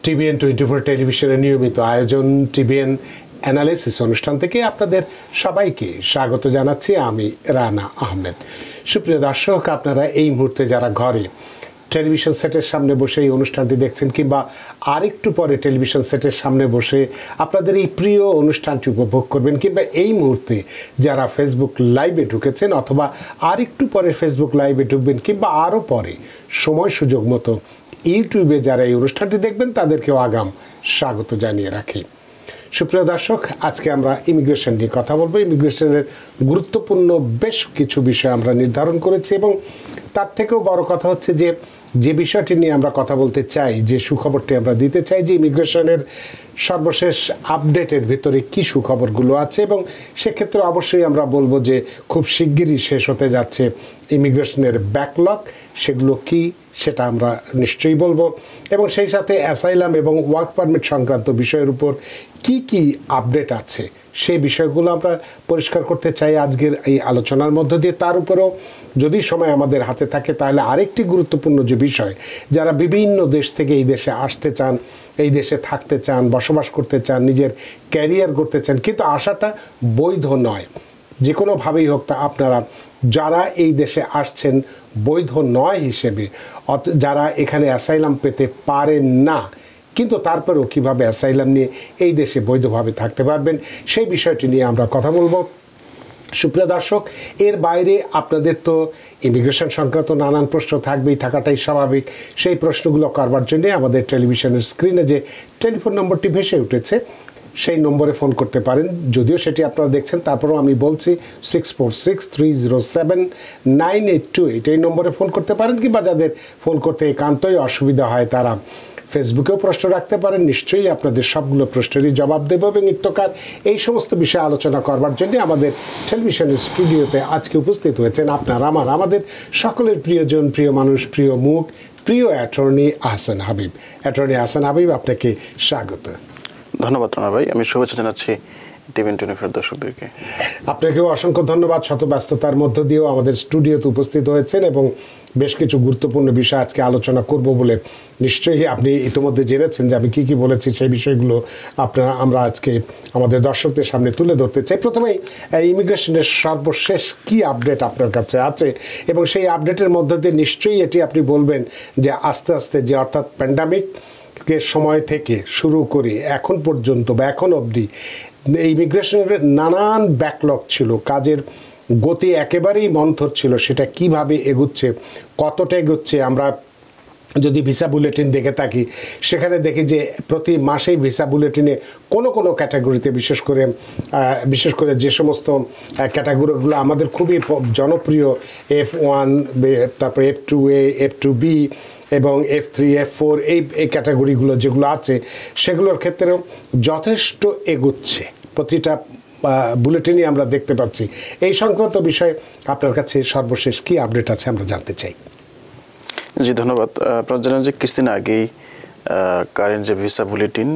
TVN 24 টেলিভিশনের নিয়মিত আয়োজন টিভিএন অ্যানালিসিস অনুষ্ঠান থেকে আপনাদের সবাইকে স্বাগত জানাচ্ছি। আমি রানা আহমেদ। সুপ্রিয় দর্শক, আপনারা এই মুহূর্তে যারা ঘরে টেলিভিশন সেটের সামনে বসে এই অনুষ্ঠানটি দেখছেন কিংবা আরেকটু পরে টেলিভিশন সেটের সামনে বসে আপনাদের এই প্রিয় অনুষ্ঠানটি উপভোগ করবেন, কিংবা এই মুহূর্তে যারা ফেসবুক লাইভে ঢুকেছেন অথবা আরেকটু পরে ফেসবুক লাইভে ঢুকবেন, কিংবা আরও পরে সময় সুযোগ মতো ইউটিউবে যারা এই অনুষ্ঠানটি দেখবেন তাদেরকেও আগাম স্বাগত জানিয়ে রাখি। সুপ্রিয় দর্শক, আজকে আমরা ইমিগ্রেশন নিয়ে কথা বলবো। ইমিগ্রেশনের গুরুত্বপূর্ণ বেশ কিছু বিষয় আমরা নির্ধারণ করেছি এবং তার থেকেও বড় কথা হচ্ছে যে বিষয়টি নিয়ে আমরা কথা বলতে চাই, যে সুখবরটি আমরা দিতে চাই, যে ইমিগ্রেশনের সর্বশেষ আপডেটের ভিতরে কী সুখবরগুলো আছে, এবং সেক্ষেত্রে অবশ্যই আমরা বলবো যে খুব শিগগিরই শেষ হতে যাচ্ছে ইমিগ্রেশনের ব্যাকলগ, সেগুলো কি সেটা আমরা নিশ্চয়ই বলবো, এবং সেই সাথে অ্যাসাইলাম এবং ওয়ার্ক পারমিট সংক্রান্ত বিষয়ের উপর কি কি আপডেট আছে সেই বিষয়গুলো আমরা পরিষ্কার করতে চাই আজকের এই আলোচনার মধ্য দিয়ে। তার উপরেও যদি সময় আমাদের হাতে থাকে তাহলে আরেকটি গুরুত্বপূর্ণ যে বিষয়, যারা বিভিন্ন দেশ থেকে এই দেশে আসতে চান, এই দেশে থাকতে চান, বসবাস করতে চান, নিজের ক্যারিয়ার করতে চান, কিন্তু আসাটা বৈধ নয়, যে কোনোভাবেই হোক, তা আপনারা যারা এই দেশে আসছেন বৈধ নয় হিসেবে, যারা এখানে অ্যাসাইলাম পেতে পারেন না, কিন্তু তারপরেও কীভাবে অ্যাসাইলাম নিয়ে এই দেশে বৈধভাবে থাকতে পারবেন সেই বিষয়টি নিয়ে আমরা কথা বলবো। সুপ্রিয় দর্শক, এর বাইরে আপনাদের তো ইমিগ্রেশন সংক্রান্ত নানান প্রশ্ন থাকবেই, থাকাটাই স্বাভাবিক। সেই প্রশ্নগুলো করবার জন্যে আমাদের টেলিভিশনের স্ক্রিনে যে টেলিফোন নম্বরটি ভেসে উঠেছে সেই নম্বরে ফোন করতে পারেন। যদিও সেটি আপনারা দেখছেন, তারপরেও আমি বলছি 6463079828 এই নম্বরে ফোন করতে পারেন, কিংবা যাদের ফোন করতে একান্তই অসুবিধা হয় তারা ফেসবুকেও প্রশ্ন রাখতে পারেন। নিশ্চয়ই আপনাদের সবগুলো প্রশ্নেরই জবাব দেব, এবং নিত্যকার এই সমস্ত বিষয়ে আলোচনা করবার জন্য আমাদের টেলিভিশনের স্টুডিওতে আজকে উপস্থিত হয়েছেন আমাদের সকলের প্রিয়জন, প্রিয় মানুষ, প্রিয় মুখ, প্রিয় অ্যাটর্নি আহসান হাবিব। অ্যাটর্নি আহসান হাবিব, আপনাকে স্বাগত। ধন্যবাদ রানা ভাই, আমি শুভেচ্ছা জানাচ্ছি টিভিএন 24 দর্শকদেরকে। আপনাকেও অসংখ্য ধন্যবাদ। শত ব্যস্ততার মধ্য দিয়েও আমাদের স্টুডিওতে উপস্থিত হয়েছেন এবং বেশ কিছু গুরুত্বপূর্ণ বিষয় আজকে আলোচনা করব বলে নিশ্চয়ই আপনি ইতিমধ্যে জেনেছেন যে আমি কী কী বলেছি, সেই বিষয়গুলো আমরা আজকে আমাদের দর্শকদের সামনে তুলে ধরতে চাই। প্রথমেই ইমিগ্রেশনের সর্বশেষ কি আপডেট আপনার কাছে আছে, এবং সেই আপডেটের মধ্য দিয়ে নিশ্চয়ই এটি আপনি বলবেন যে আস্তে আস্তে, যে অর্থাৎ প্যান্ডামিকের সময় থেকে শুরু করে এখন পর্যন্ত বা এখন অবধি ইমিগ্রেশনের নানান ব্যাকলগ ছিল, কাজের গতি একেবারেই মন্থর ছিল, সেটা কিভাবে এগুচ্ছে, কতটা এগুচ্ছে। আমরা যদি ভিসা বুলেটিন দেখে থাকি সেখানে দেখি যে প্রতি মাসেই ভিসা বুলেটিনে কোনো কোনো ক্যাটাগরিতে, বিশেষ করে যে সমস্ত ক্যাটাগরিগুলো আমাদের খুবই জনপ্রিয়, F1, তারপরে F2A, F2B এবং F3, F4, এই ক্যাটাগরিগুলো যেগুলো আছে সেগুলোর ক্ষেত্রেও যথেষ্ট এগুচ্ছে, প্রতিটা বুলেটিনই আমরা দেখতে পাচ্ছি। এই সংক্রান্ত বিষয়ে আপনার কাছে সর্বশেষ কি আপডেট আছে আমরা জানতে চাই। জি ধন্যবাদ। আপনারা জানেন যে কিছুদিন আগেই কারেন্ট যে ভিসা বুলেটিন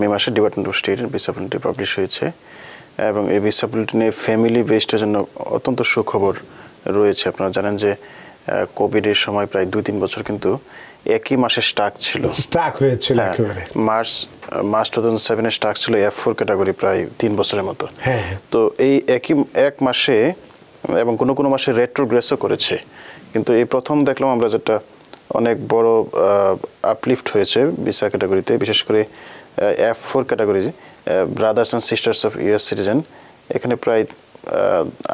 মে মাসে ডিপার্টমেন্ট অফ স্টেটের ভিসা বুলেটিন পাবলিশ হয়েছে, এবং এই ভিসা বুলেটিনে ফ্যামিলি বেসডের জন্য অত্যন্ত সুখবর রয়েছে। আপনারা জানেন যে কোভিডের সময় প্রায় 2-3 বছর কিন্তু একই মাসে স্টাক হয়েছিল একেবারে। মার্চ 2007 স্টাক ছিল F4 ক্যাটাগরি প্রায় 3 বছরের মতো। তো এই এক মাসে, এবং কোনো কোনো মাসে রেট্রোগ্রেসও করেছে, কিন্তু এই প্রথম দেখলাম আমরা যেটা অনেক বড় আপলিফট হয়েছে ভিসা ক্যাটাগরিতে, বিশেষ করে F4 category, brothers and sisters of US citizen, এখানে প্রায়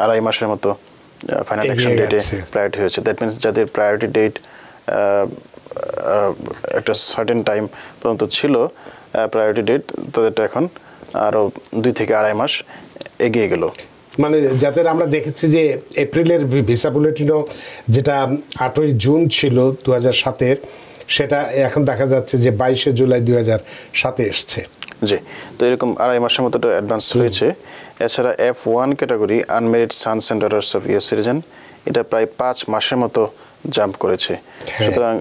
2.5 মাসের মতো ফাইনাল অ্যাকশন ডেটে প্রায়োরিটি হয়েছে। দ্যাট মিনস যাদের প্রায়োরিটি ডেট একটা সার্টেন টাইম পর্যন্ত ছিল প্রায়োরিটি ডেট, তাদেরটা এখন আরও 2 থেকে 2.5 মাস এগিয়ে গেল। মানে যাদের আমরা দেখেছি যে এপ্রিলের ভিসা বুলেটিনও যেটা 8ই জুন ছিল 2007-এর, সেটা এখন দেখা যাচ্ছে যে 22শে জুলাই 2007-এ এসছে। জি, তো এরকম 2.5 মাসের মতো অ্যাডভান্স হয়েছে। এছাড়া F1 category, unmarried Sans and daughters of US citizen, এটা প্রায় 5 মাসের মতো জাম্প করেছে। সুতরাং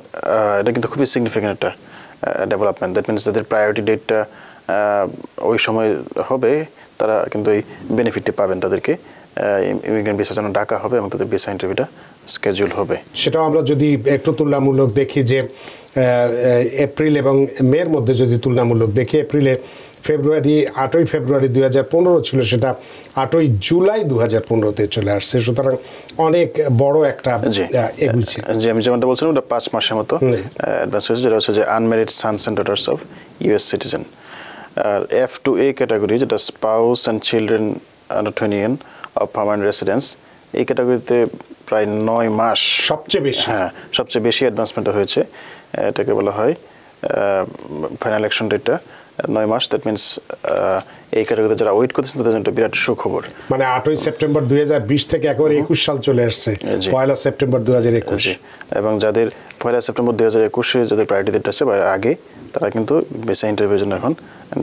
এটা কিন্তু খুবই সিগনিফিক্যান্ট একটা ডেভেলপমেন্ট। দ্যাট মিনস যাদের প্রায়োরিটি ডেটটা ওই সময় হবে তারা কিন্তু এই বেনিফিটটি পাবেন, তাদেরকে ইমিগ্রেন্ট ভিসার জন্য ডাকা হবে এবং তাদের ভিসা ইন্টারভিউটা স্কেডিউল হবে। সেটাও আমরা যদি একটু তুলনামূলক দেখি যে এপ্রিল এবং মের মধ্যে যদি তুলনামূলক দেখি, এপ্রিলে 8ই ফেব্রুয়ারি 2015 ছিল, সেটা 8ই জুলাই 2015-তে চলে আসছে। সুতরাং অনেক বড় একটা এগুচ্ছে। যে আমি যেমনটা বলছিলাম, ওটা 5 মাসের মতো অ্যাডভান্স হয়েছে, যেটা হচ্ছে যে unmarried sons and daughters of US citizen. আর F2A ক্যাটাগরি, যেটা spouse and children under 21 of permanent residence, এই ক্যাটাগরিতে প্রায় 9 মাস সবচেয়ে বেশি, হ্যাঁ সবচেয়ে বেশি অ্যাডভান্সমেন্ট হয়েছে। এটাকে বলা হয় ফাইনাল অ্যাকশন ডেটটা 9 মাস। দ্যাট মিনস এই ক্যাটাগরিতে যারা ওয়েট করতেছেন তাদের জন্য বিরাট সুখবর। মানে 8ই সেপ্টেম্বর 2020 থেকে একেবারে 21 সাল চলে আসছে, 1 সেপ্টেম্বর 2021। এবং যাদের 1 সেপ্টেম্বর 2021-এ যাদের প্রায়োরিটি ডেট আছে বা আগে, তারা কিন্তু ভিসা ইন্টারভিউর জন্য এখন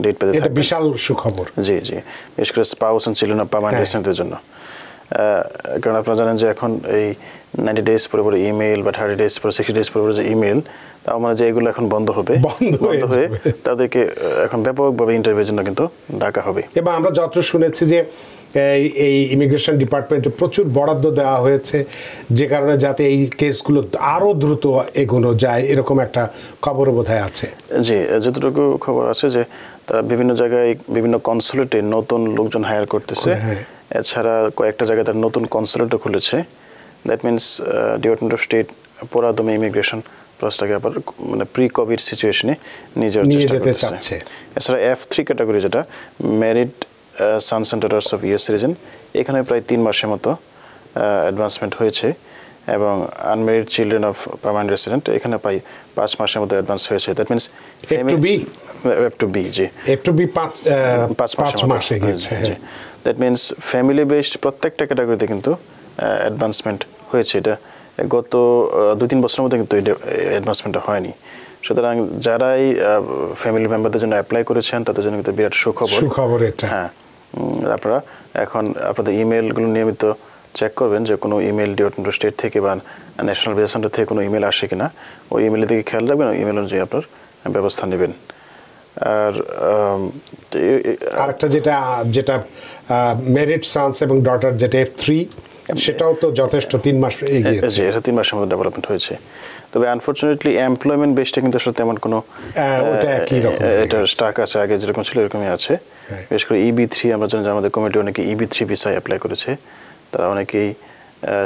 ডেট পেতে থাকবে। এটা বিশাল সুখবর। জি জি, বিশেষ করে spouse and children of permanent রেসিডেন্টদের জন্য। কারণ আপনারা জানেন যে এখন এই 90 ডেজ পরে পরে ইমেল বা 30 ডেজ পরে 60 ডেজ পরে পরে যে ইমেল, তার মানে যে এগুলো এখন বন্ধ হয়ে তাদেরকে এখন ব্যাপকভাবে ইন্টারভিউর জন্য কিন্তু ডাকা হবে। এবং আমরা যত শুনেছি যে এই ইমিগ্রেশন ডিপার্টমেন্টে প্রচুর বরাদ্দ দেওয়া হয়েছে, যে কারণে যাতে এই কেসগুলো আরও দ্রুত এগোনো যায়, এরকম একটা খবরও বোধহয় আছে। জি, যতটুকু খবর আছে যে তারা বিভিন্ন জায়গায় বিভিন্ন কনসুলেটে নতুন লোকজন হায়ার করতেছে। এছাড়া কয়েকটা জায়গায় তারা নতুন কনসুলেটও খুলেছে। That means department of state পুরাদমে ইমিগ্রেশন প্রসেসটাকে আবার মানে প্রি কোভিড সিচুয়েশনে নিয়ে যাওয়ার চেষ্টা করতেছে। এছাড়া F3 ক্যাটাগরি, যেটা married Sans and daughters of US citizen, এখানে প্রায় 3 মাসের মতো অ্যাডভান্সমেন্ট হয়েছে। এবং unmarried children of permanent resident, এখানে প্রায় 5 মাসের মতো অ্যাডভান্স হয়েছে। That means F2B, G, F2B 5 মাসে গেছে। দ্যাট মিনস ফ্যামিলি বেসড প্রত্যেকটা ক্যাটাগরিতে কিন্তু অ্যাডভান্সমেন্ট হয়েছে। এটা গত 2-3 বছরের মধ্যে কিন্তু অ্যাডভান্সমেন্টটা হয়নি। সুতরাং যারাই ফ্যামিলি মেম্বারদের জন্য অ্যাপ্লাই করেছেন তাদের জন্য কিন্তু বিরাট সুখবর এটা। হ্যাঁ, আপনারা এখন আপনাদের ইমেলগুলো নিয়মিত চেক করবেন যে কোনো ইমেল ডিপার্টমেন্ট অফ স্টেট থেকে বা ন্যাশনাল ভিসা সেন্টার থেকে কোনো ইমেল আসে কিনা। ওই ইমেলের দিকে খেয়াল রাখবেন, ওই ইমেল অনুযায়ী আপনার ব্যবস্থা নেবেন। আর আরেকটা যেটা ম্যারিড সানস এবং ডটার, যেটা F3, সেটাও তো যথেষ্ট 3 মাস এগিয়েছে। এটা 3 মাসের মধ্যে ডেভেলপমেন্ট হয়েছে। তবে আনফরচুনেটলি এমপ্লয়মেন্ট বেসটা কিন্তু আসলে তেমন কোনো এটা স্টাক আছে, আগে যেরকম ছিল এরকমই আছে। বিশেষ করে EB3, আমরা জানি যে আমাদের কমিটি অনেকে EB3 ভিসা অ্যাপ্লাই করেছে, তারা অনেকেই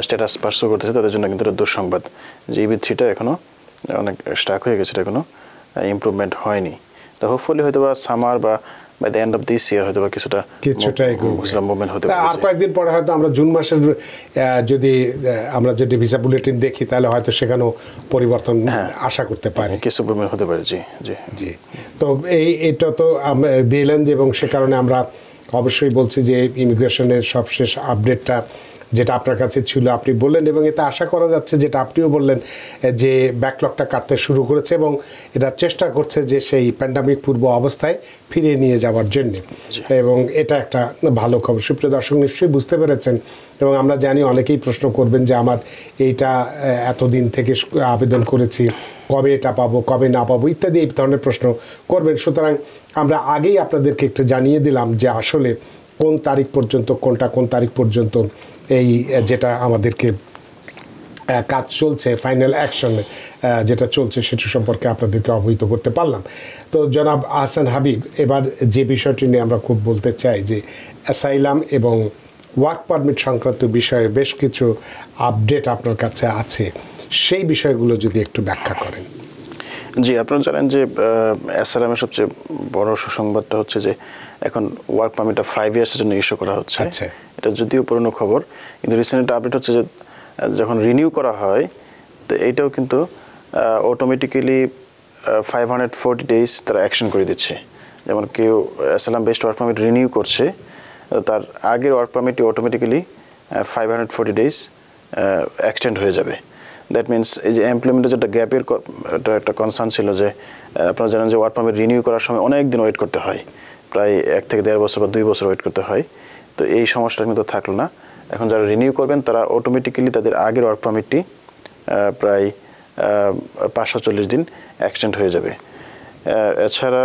স্ট্যাটাস পার্সু করতেছে। তাদের জন্য কিন্তু এটা দুঃসংবাদ যে EB3টা এখনও অনেক স্টাক হয়ে গেছে, এটা এখনো ইমপ্রুভমেন্ট হয়নি। তো হোপফুলি হয়তো বা সামার বা by the end of this year হয়তো বা কিছুটা মুভমেন্ট হতে পারে। আর কয়েকদিন পরে হয়তো আমরা জুন মাসের যদি ভিসা বুলেটিন দেখি, তাহলে হয়তো সেখানেও পরিবর্তন আশা করতে পারি, কিছু মুভমেন্ট হতে পারে। জি জি জি। তো এটা তো আমরা দিলেন, এবং সে কারণে আমরা অবশ্যই বলছি যে ইমিগ্রেশনের সবশেষ আপডেটটা যেটা আপনার কাছে ছিল আপনি বললেন, এবং এতে আশা করা যাচ্ছে যেটা আপনিও বললেন যে ব্যাকলগটা কাটতে শুরু করেছে এবং এটা চেষ্টা করছে যে সেই প্যান্ডামিক পূর্ব অবস্থায় ফিরিয়ে নিয়ে যাওয়ার জন্য, এবং এটা একটা ভালো খবর। সুপ্রিয় দর্শক, নিশ্চয়ই বুঝতে পেরেছেন, এবং আমরা জানি অনেকেই প্রশ্ন করবেন যে আমার এইটা এতদিন থেকে আবেদন করেছি, কবে এটা পাবো, কবে না পাবো ইত্যাদি এই ধরনের প্রশ্ন করবেন। সুতরাং আমরা আগেই আপনাদেরকে একটু জানিয়ে দিলাম যে আসলে কোন তারিখ পর্যন্ত কোন তারিখ পর্যন্ত এই যেটা আমাদেরকে কাজ চলছে, ফাইনাল অ্যাকশন যেটা চলছে, সেটা সম্পর্কে আপনাদেরকে অবহিত করতে পারলাম। তো জনাব আহসান হাবিব, এবার যে বিষয়টি নিয়ে আমরা খুব বলতে চাই যে অ্যাসাইলাম এবং ওয়ার্ক পারমিট সংক্রান্ত বিষয়ে বেশ কিছু আপডেট আপনার কাছে আছে, সেই বিষয়গুলো যদি একটু ব্যাখ্যা করেন। জি, আপনারা জানেন যে অ্যাসাইলামের সবচেয়ে বড় সুসংবাদটা হচ্ছে যে এখন ওয়ার্ক পারমিটটা 5 ইয়ার্সের জন্য ইস্যু করা হচ্ছে। এটা যদিও পুরনো খবর, কিন্তু রিসেন্ট একটা আপডেট হচ্ছে যে যখন রিনিউ করা হয়, তো এইটাও কিন্তু অটোমেটিক্যালি 540 ডেজ তারা অ্যাকশন করে দিচ্ছে। যেমন কেউ asylum based work permit renew করছে, তার আগের ওয়ার্ক পারমিটটি অটোমেটিক্যালি 540 ডেজ এক্সটেন্ড হয়ে যাবে। দ্যাট মিনস এই যে এমপ্লয়মেন্টের যেটা গ্যাপের একটা কনসার্ন ছিল, যে আপনারা জানেন যে ওয়ার্ক পারমিট রিনিউ করার সময় অনেক দিন ওয়েট করতে হয়, প্রায় 1 থেকে 1.5 বছর বা 2 বছর ওয়েট করতে হয়। তো এই সমস্যাটা কিন্তু থাকলো না। এখন যারা রিনিউ করবেন তারা অটোমেটিক্যালি তাদের আগের ওয়ার্ক পারমিটটি প্রায় 540 দিন এক্সটেন্ড হয়ে যাবে। এছাড়া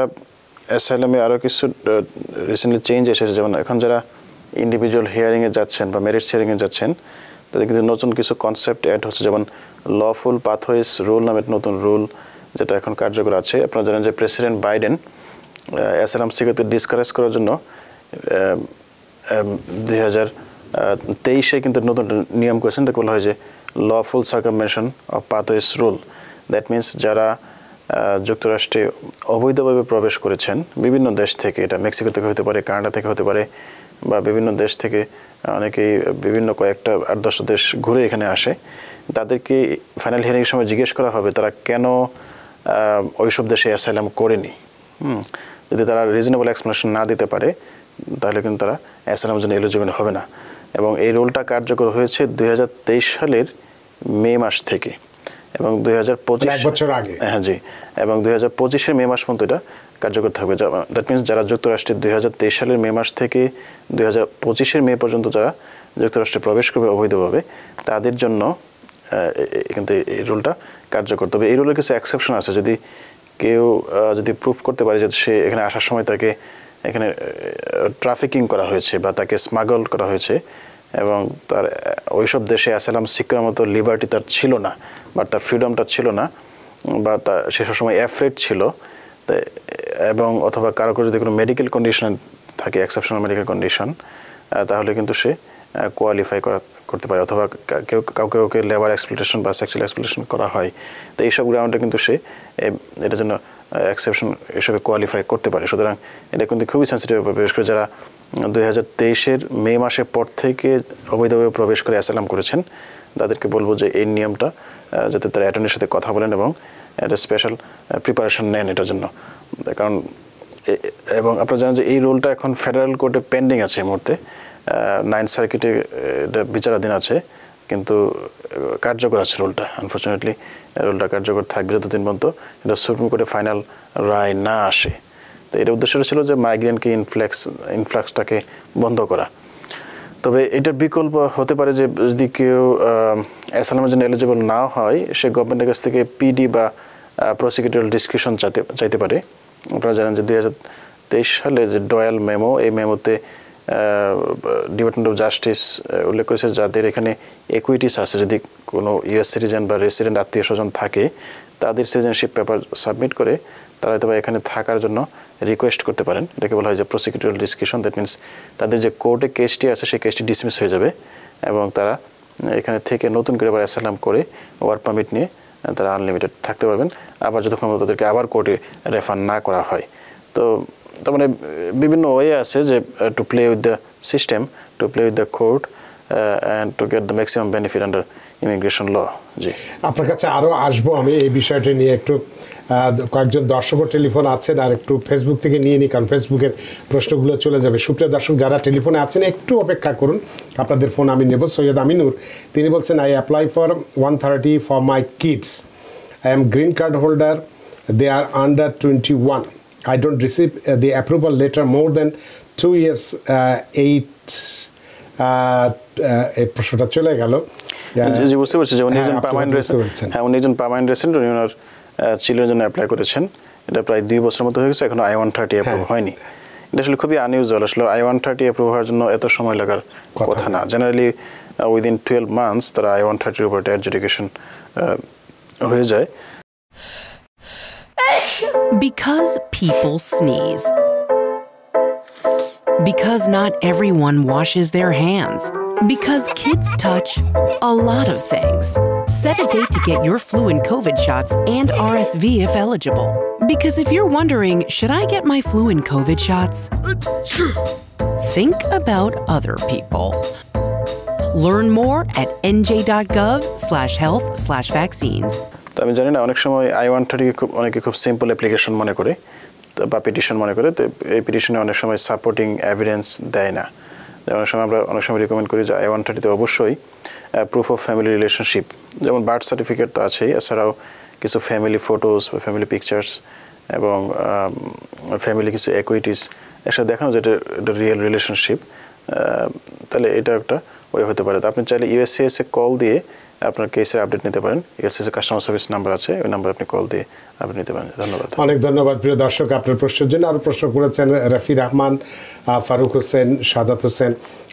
অ্যাসাইলামে আরও কিছু রিসেন্টলি চেঞ্জ এসেছে, যেমন এখন যারা ইন্ডিভিজুয়াল হিয়ারিংয়ে যাচ্ছেন বা মেরিটস হিয়ারিংয়ে যাচ্ছেন, তো তাদের কিন্তু নতুন কিছু কনসেপ্ট অ্যাড হচ্ছে, যেমন লফুল পাথওয়েজ রুল নামের নতুন রুল যেটা এখন কার্যকর আছে। আপনারা জানেন যে প্রেসিডেন্ট বাইডেন অ্যাসাইলাম সিকারকে ডিসকারেজ করার জন্য 2023 কিন্তু নতুন নিয়ম করেছেন, এটা বলা হয় যে lawful circumvention of pathways rule. That means যারা যুক্তরাষ্ট্রে অবৈধভাবে প্রবেশ করেছেন বিভিন্ন দেশ থেকে, এটা মেক্সিকো থেকে হতে পারে, কানাডা থেকে হতে পারে, বা বিভিন্ন দেশ থেকে অনেকেই বিভিন্ন কয়েকটা 8-10 দেশ ঘুরে এখানে আসে, তাদেরকে ফাইনাল হিয়ারিংয়ের সময় জিজ্ঞেস করা হবে তারা কেন ওইসব দেশে অ্যাসাইলাম করেনি। যদি তারা রিজনেবল এক্সপ্লেনেশন না দিতে পারে তাহলে কিন্তু তারা অ্যাসাইলামের জন্য এলিজিবল হবে না। এবং এই রুলটা কার্যকর হয়েছে 2023 সালের মে মাস থেকে, এবং 2025 বছর আগে, হ্যাঁ জি, এবং 2025-এর মে মাস পর্যন্ত এটা কার্যকর থাকবে। দ্যাট মিনস যারা যুক্তরাষ্ট্রে 2023 সালের মে মাস থেকে 2025-এর মে পর্যন্ত যারা যুক্তরাষ্ট্রে প্রবেশ করবে অবৈধভাবে, তাদের জন্য কিন্তু এই রুলটা কার্যকর। তবে এই রুলের কিছু এক্সেপশন আছে। যদি কেউ যদি প্রুফ করতে পারে যে সে এখানে আসার সময় তাকে এখানে ট্রাফিকিং করা হয়েছে বা তাকে স্মাগল করা হয়েছে এবং তার ওইসব দেশে অ্যাসাইলাম সিকার মতো লিবার্টি তার ছিল না বা তার ফ্রিডমটা ছিল না, বা তার সে সবসময় অ্যাফ্রেড ছিল, এবং অথবা কারো যদি কোনো মেডিকেল কন্ডিশন থাকে, এক্সেপশনাল মেডিকেল কন্ডিশন, তাহলে কিন্তু সে কোয়ালিফাই করতে পারে, অথবা কাউকে লেবার এক্সপ্লুটেশন বা সেক্সুয়াল এক্সপ্লুটেশন করা হয়, তো এইসব গ্রাউন্ডে কিন্তু সে এটার জন্য এক্সেপশন হিসেবে কোয়ালিফাই করতে পারে। সুতরাং এটা কিন্তু খুবই সেন্সিটিভ ব্যাপার, বিশেষ করে যারা 2023-এর মে মাসের পর থেকে অবৈধভাবে প্রবেশ করে অ্যাসাইলাম করেছেন, তাদেরকে বলবো যে এই নিয়মটা যাতে তারা অ্যাটর্নির সাথে কথা বলেন এবং একটা স্পেশাল প্রিপারেশন নেন এটার জন্য। কারণ এবং আপনারা জানেন যে এই রুলটা এখন ফেডারেল কোর্টে পেন্ডিং আছে এই মুহূর্তে, 9th সার্কিটে এটা বিচারাধীন আছে, কিন্তু কার্যকর আছে রুলটা। আনফর্চুনেটলি রুলটা কার্যকর থাকবে যতদিন পর্যন্ত এটা সুপ্রিম কোর্টে ফাইনাল রায় না আসে। তো এর উদ্দেশ্যটা ছিল যে মাইগ্রেন্টকে ইনফ্লাক্সটাকে বন্ধ করা। তবে এটার বিকল্প হতে পারে যে যদি কেউ অ্যাসাইলামের জন্য এলিজিবল না হয়, সে গভর্নমেন্টের কাছ থেকে পিডি বা প্রসিকিউটরিয়াল ডিসক্রিপশন চাইতে পারে। আপনারা জানেন যে 2023 সালে যে ডয়েল মেমো, এই মেমোতে ডিপার্টমেন্ট অফ জাস্টিস উল্লেখ করেছে যাদের এখানে একুইটিস আছে, যদি কোনো ইউএস সিটিজেন বা রেসিডেন্ট আত্মীয় স্বজন থাকে, তাদের সিটিজেনশিপ পেপার সাবমিট করে তারা হয়তো এখানে থাকার জন্য রিকোয়েস্ট করতে পারেন। এটাকে বলা হয় যে প্রসিকিউটরিয়াল ডিসক্রিপশন। দ্যাট মিনস তাদের যে কোর্টে কেসটি আছে সেই কেসটি ডিসমিস হয়ে যাবে এবং তারা এখানে থেকে নতুন করে আবার অ্যাসাইলাম করে ওয়ার্ক পারমিট নিয়ে তারা আনলিমিটেড থাকতে পারবেন, আবার যতক্ষণ তাদেরকে আবার কোর্টে রেফার না করা হয়। তো তার মানে বিভিন্ন ওয়ে আছে যে to play with the system, to play with the court and to get the maximum benefit under immigration law. জি, আপনার কাছে আরও আসবো আমি এই বিষয়টি নিয়ে। একটু কয়েকজন দর্শকের টেলিফোন আছেন, আর একটু ফেসবুক থেকে নিয়ে নিই, কারণ ফেসবুকের প্রশ্নগুলো চলে যাবে। সুপ্রিয় দর্শক যারা টেলিফোনে আছেন একটু অপেক্ষা করুন, আপনাদের ফোন আমি নেব। সৈয়দ আমিনুর তিনি বলছেন, I apply for 130 for my kids, I am green card holder, they are under 21, I don't receive the approval letter more than 2 years 8 এই প্রশ্নটা চলে গেল। জি, বুঝতে পারছি যে উনি একজন পার্মানেন্ট রেসিডেন্ট। হ্যাঁ, উনি একজন পার্মানেন্ট রেসিডেন্ট, উনি ওনার চিলড্রেনের জন্য অ্যাপ্লাই করেছেন। এটা প্রায় 2 বছরের মতো হয়ে গেছে, এখনো I-130 অ্যাপ্রুভ হয়নি। এটা আসলে খুবই আনইউজুয়াল। আসলে I-130 অ্যাপ্রুভ হওয়ার জন্য এত সময় লাগার কথা না। জেনারেলি উইদিন 12 মান্থস তারা I-130-র উপর অ্যাডজুডিকেশন হয়ে যায়। Because people sneeze. Because not everyone washes their hands. Because kids touch a lot of things. Set a date to get your flu and COVID shots and RSV if eligible. Because if you're wondering, should I get my flu and COVID shots? Think about other people. Learn more at nj.gov/health/vaccines. তো আমি জানি না, অনেক সময় I-130 অনেকে খুব simple application মনে করে বা পিটিশন মনে করে। তো এই পিটিশনে অনেক সময় সাপোর্টিং এভিডেন্স দেয় না। আমরা অনেক সময় রিকমেন্ড করি যে I-130-তে অবশ্যই প্রুফ অফ ফ্যামিলি রিলেশনশিপ, যেমন বার্থ সার্টিফিকেট তো আছেই, এছাড়াও কিছু ফ্যামিলি ফটোস বা ফ্যামিলি পিকচার্স এবং ফ্যামিলি কিছু একুইটিস একসাথে দেখানো যেটা রিয়েল রিলেশনশিপ, তাহলে এটা একটা ওই হতে পারে। তো আপনি চাইলে USCIS কল দিয়ে আপনার কেসের আপডেট নিতে পারেন। এসএসসি কাস্টমার সার্ভিস নাম্বার আছে, ওই নাম্বার আপনি কল দিয়ে আপনি নিতে পারেন। ধন্যবাদ। অনেক ধন্যবাদ প্রিয় দর্শক আপনার প্রশ্নের জন্য। আরও প্রশ্ন করেছেন রাফি রহমান, ফারুক হোসেন, সাদাত হোসেন।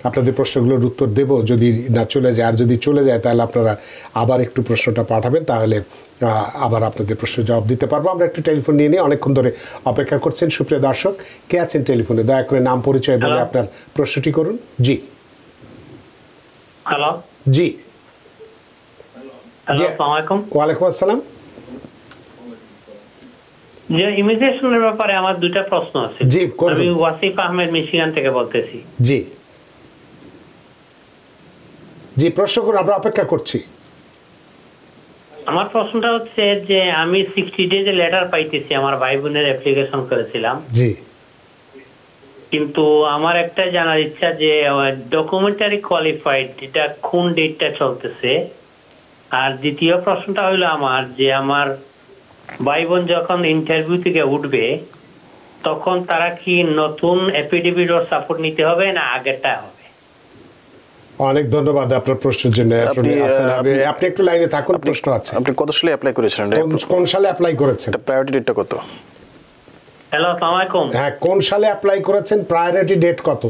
আপনাদের প্রশ্নগুলোর উত্তর দেব যদি না চলে যায়, আর যদি চলে যায় তাহলে আপনারা আবার একটু প্রশ্নটা পাঠাবেন, তাহলে আবার আপনাদের প্রশ্নের জবাব দিতে পারবো। আমরা একটু টেলিফোন নিয়ে নিয়ে অনেকক্ষণ ধরে অপেক্ষা করছেন। সুপ্রিয় দর্শক, কে আছেন টেলিফোনে? দয়া করে নাম পরিচয় বলে আপনার প্রশ্নটি করুন। জি হ্যালো। জি হ্যালো, আসসালামু আলাইকুম। ওয়ালাইকুম আসসালাম। যে ইমিগ্রেশনের ব্যাপারে আমার দুইটা প্রশ্ন আছে। জি, করুন। আমি ওয়াসিফ আহমেদ মিশিগান থেকে বলতেছি। জি জি, প্রশ্ন করুন, আমরা অপেক্ষা করছি। আমার প্রশ্নটা হচ্ছে যে আমি 60 ডেজে লেটার পাইতেছি, আমার ভাই বোনের অ্যাপ্লিকেশন করেছিলাম, জি কিন্তু আমার একটা জানার ইচ্ছা যে ডকুমেন্টারি কোয়ালিফাইড এটা কোন ডেটটা চলতেছে। আর দ্বিতীয় প্রশ্নটা হলো আমার যে আমার ভাই বোন যখন ইন্টারভিউ থেকে উঠবে তখন তারা কি নতুন এফিডেভিট অর সাপোর্ট নিতে হবে না আগেরটা হবে? অনেক ধন্যবাদ আপনার প্রশ্নের জন্য। আপনি একটু লাইনে থাকুন, প্রশ্ন আছে। আপনি কত সালে অ্যাপ্লাই করেছিলেন? কোন সালে অ্যাপ্লাই করেছেন? প্রায়োরিটি ডেটটা কত? হ্যালো, আসসালামু আলাইকুম। হ্যাঁ, কোন সালে অ্যাপ্লাই করেছেন? প্রায়োরিটি ডেট কত?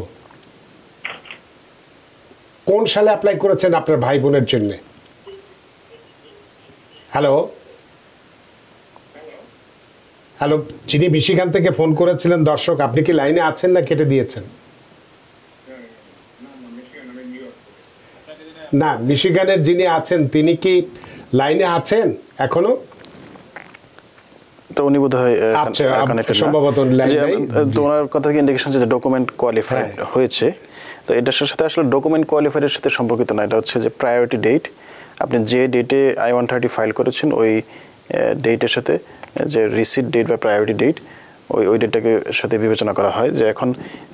কোন সালে অ্যাপ্লাই করেছেন আপনার ভাই বোনের জন্য? হ্যালো হ্যালো, যিনি মিশিগান থেকে ফোন করেছিলেন দর্শক, আপনি কি লাইনে আছেন না কেটে দিয়েছেন? না, মিশিগানের যিনি আছেন তিনি কি লাইনে আছেন এখনো? তো উনি বোধহয় সম্ভবত তো ওনার কথা থেকে ইন্ডিকেশন যে ডকুমেন্ট কোয়ালিফাইড হয়েছে। তো এটার সাথে আসলে ডকুমেন্ট কোয়ালিফাইডের সাথে সম্পর্কিত না, এটা হচ্ছে যে প্রায়োরিটি ডেট। আপনি যে ডেটে I-130 ফাইল করেছেন ওই ডেটের সাথে যে রিসিট ডেট বা প্রায়োরিটি ডেট ওই ডেটটাকে সাথে বিবেচনা করা হয়। যে এখন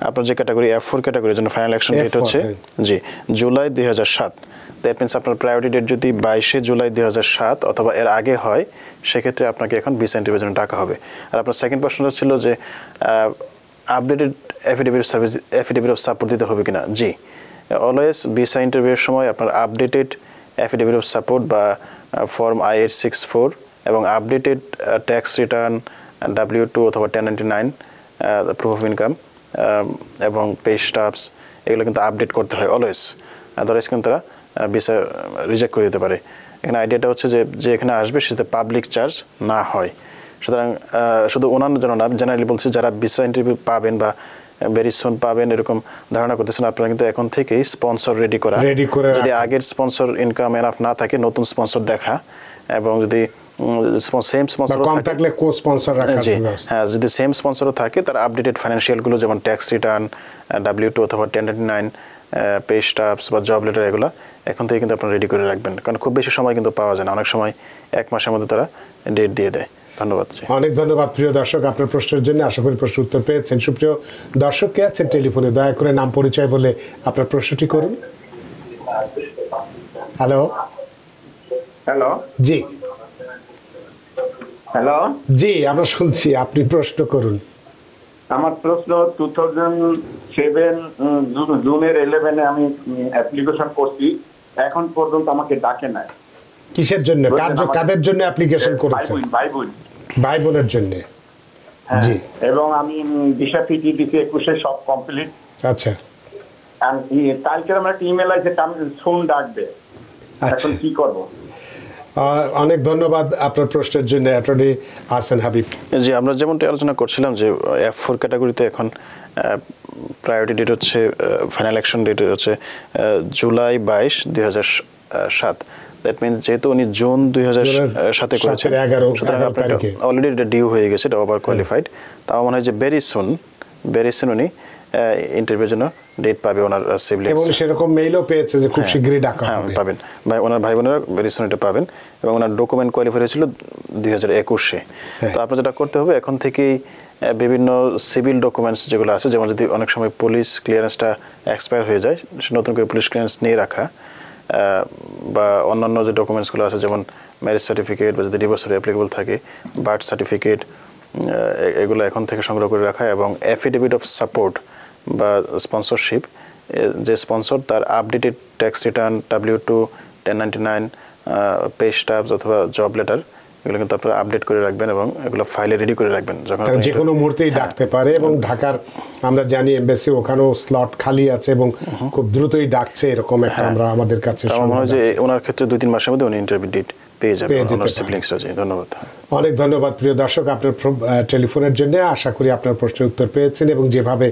আপনার যে ক্যাটাগরি F4 ক্যাটাগরির জন্য ফাইনাল অ্যাকশন ডেট হচ্ছে জি জুলাই 2007। দ্যাট মিনস আপনার প্রায়োরিটি ডেট যদি 22 জুলাই 2007 অথবা এর আগে হয়, সেক্ষেত্রে আপনাকে এখন ভিসা ইন্টারভিউর জন্য টাকা হবে। আর আপনার সেকেন্ড প্রশ্নটা ছিল যে আপডেটেড এফিডেভিট অফ সাপোর্ট দিতে হবে কিনা। জি, অলওয়েজ ভিসা ইন্টারভিউর সময় আপনার আপডেটেড এফিডেভিট অফ সাপোর্ট বা ফর্ম I-864 এবং আপডেটেড ট্যাক্স রিটার্ন W2 অথবা 1099 প্রুফ অফ ইনকাম এবং পে স্টাবস এগুলো কিন্তু আপডেট করতে হয় অলওয়েজ, আদারওয়াইজ কিন্তু তারা ভিসা রিজেক্ট করে দিতে পারে। এখানে আইডিয়াটা হচ্ছে যে এখানে আসবে সেটা পাবলিক চার্জ না হয়। সুতরাং শুধু ওনার জন্য না, জেনারেলি বলছি যারা ভিসা ইন্টারভিউ পাবেন বা ভেরি সুন পাবেন এরকম ধারণা করতেছেন, আপনারা কিন্তু এখন থেকেই স্পন্সর রেডি করা। যদি আগের স্পন্সর ইনকাম এনাফ না থাকে, নতুন স্পন্সর দেখা, এবং যদি সেম স্পন্সর থাকলে কো-স্পন্সর রাখা। হ্যাঁ, যদি সেম স্পন্সরও থাকে তার আপডেটেড ফাইন্যান্সিয়ালগুলো যেমন ট্যাক্স রিটার্ন, W2 অথবা 1099 পে স্টাবস বা জব লেটার এগুলো এখন থেকে কিন্তু আপনারা রেডি করে রাখবেন, কারণ খুব বেশি সময় কিন্তু পাওয়া যায় না, অনেক সময় 1 মাসের মধ্যে তারা ডেট দিয়ে দেয়। ধন্যবাদ। অনেক ধন্যবাদ প্রিয় দর্শক আপনার প্রশ্নের জন্য। আশা করি প্রশ্ন উত্তর পেয়েছেন। সুপ্রিয় দর্শক কে আছেন টেলিফোনে? দয়া করে নাম পরিচয় বলে আপনার প্রশ্নটি করুন। Hello hello. জি হ্যালো। জি, আমরা শুনছি, আপনি প্রশ্ন করুন। আমার প্রশ্ন 2007 জুনের 11 আমি অ্যাপ্লিকেশন করছি, এখন পর্যন্ত আমাকে ডাকে নাই। কিসের জন্য? কাদের জন্য অ্যাপ্লিকেশন করেছেন? ভাই বোনের জন্য। জি, এবং আমি ভিসা ফিটি দিছি 21 সব কমপ্লিট। আচ্ছা, কালকে আমার একটা ইমেল আছে ফোন ডাকবে, এখন কি করব? অনেক ধন্যবাদ আপনার প্রশ্নের জন্য অ্যাটর্নি হাসান হাবিব। জি, আমরা যেমনটি আলোচনা করছিলাম যে F4 ক্যাটাগরিতে এখন প্রায়োরিটি ডেট হচ্ছে ফাইনাল অ্যাকশন ডেট হচ্ছে জুলাই 22, 2007। দ্যাট মিনস যেহেতু উনি জুন 2007 করেছেন, সুতরাং আপনার অলরেডি এটা ডিউ হয়ে গেছে, এটা ওভার কোয়ালিফাইড। তাও মনে হয় যে ভেরি সুন উনি ইন্টারভিউর জন্য ডেট পাবে ওনার সিবলিংস, এবং সেরকম মেইলও পেয়েছে যে খুব শীঘ্রই ডাকা হবে। পাবেন, ওনার ভাই বোনেরা ভেরি সুন এটা পাবেন, এবং ওনার ডকুমেন্ট কোয়ালিফাই হয়েছিল 2021-এ। তো আপনার যেটা করতে হবে এখন থেকেই বিভিন্ন সিভিল ডকুমেন্টস যেগুলো আছে, যেমন যদি অনেক সময় পুলিশ ক্লিয়ারেন্সটা এক্সপায়ার হয়ে যায়, নতুন করে পুলিশ ক্লিয়ারেন্স নিয়ে রাখা, বা অন্যান্য যে ডকুমেন্টসগুলো আছে যেমন ম্যারেজ সার্টিফিকেট বা যদি ডিভোর্স অ্যাপ্লিকেবল থাকে, বার্থ সার্টিফিকেট, এগুলো এখন থেকে সংগ্রহ করে রাখা, এবং অ্যাফিডেভিট অফ সাপোর্ট বা স্পন্সরশিপ, যে স্পন্সর তার updated tax return, W2, 1099 pay stubs অথবা জব লেটার এগুলো কিন্তু আপনারা আপডেট করে রাখবেন এবং এগুলো ফাইলে রেডি করে রাখবেন, যখন যে কোনো মুহূর্তেই ডাকতে পারে। এবং ঢাকার আমরা জানি এমবাসি ওখানেও স্লট খালি আছে এবং খুব দ্রুতই ডাকছে, এরকম একটা আমরা আমাদের কাছে আমার মনে হয় যে ওনার ক্ষেত্রে 2-3 মাসের মধ্যে উনি ইন্টারভিউ ডেট পেয়ে যাবেন ওনার সিবলিংসরা। ধন্যবাদ। অনেক ধন্যবাদ প্রিয় দর্শক আপনার টেলিফোনের জন্য। আশা করি আপনার প্রশ্নের উত্তর পেয়েছেন এবং যেভাবে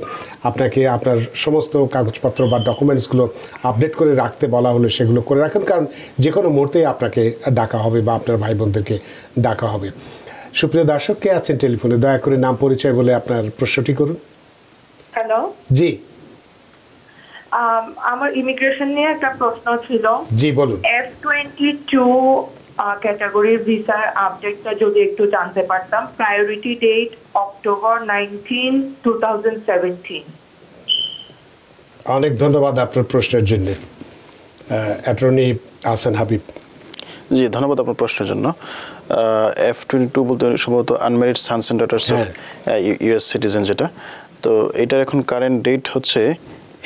আপনাকে আপনার সমস্ত কাগজপত্র বা ডকুমেন্টসগুলো আপডেট করে রাখতে বলা হলো সেগুলো করে রাখেন, কারণ যে কোনো মুহূর্তেই আপনাকে ডাকা হবে বা আপনার ভাই বোনদেরকে ডাকা হবে। সুপ্রিয় দর্শক, কে আছেন টেলিফোনে? দয়া করে নাম পরিচয় বলে আপনার প্রশ্নটি করুন। হ্যালো, জি আমার ইমিগ্রেশন নিয়ে একটা প্রশ্ন ছিল। জি বলুন। F22 ক্যাটাগরির ভিসার আপডেটটা যদি একটু জানতে পারতাম। Priority date October 19, 2017। অনেক ধন্যবাদ আপনার প্রশ্নের জন্য। অ্যাটর্নি আহসান হাবিব। জি ধন্যবাদ আপনার প্রশ্নের জন্য। F22 বলতে সম্ভবত unmarried sons and daughters of US citizen, যেটা তো এটার এখন কারেন্ট ডেট হচ্ছে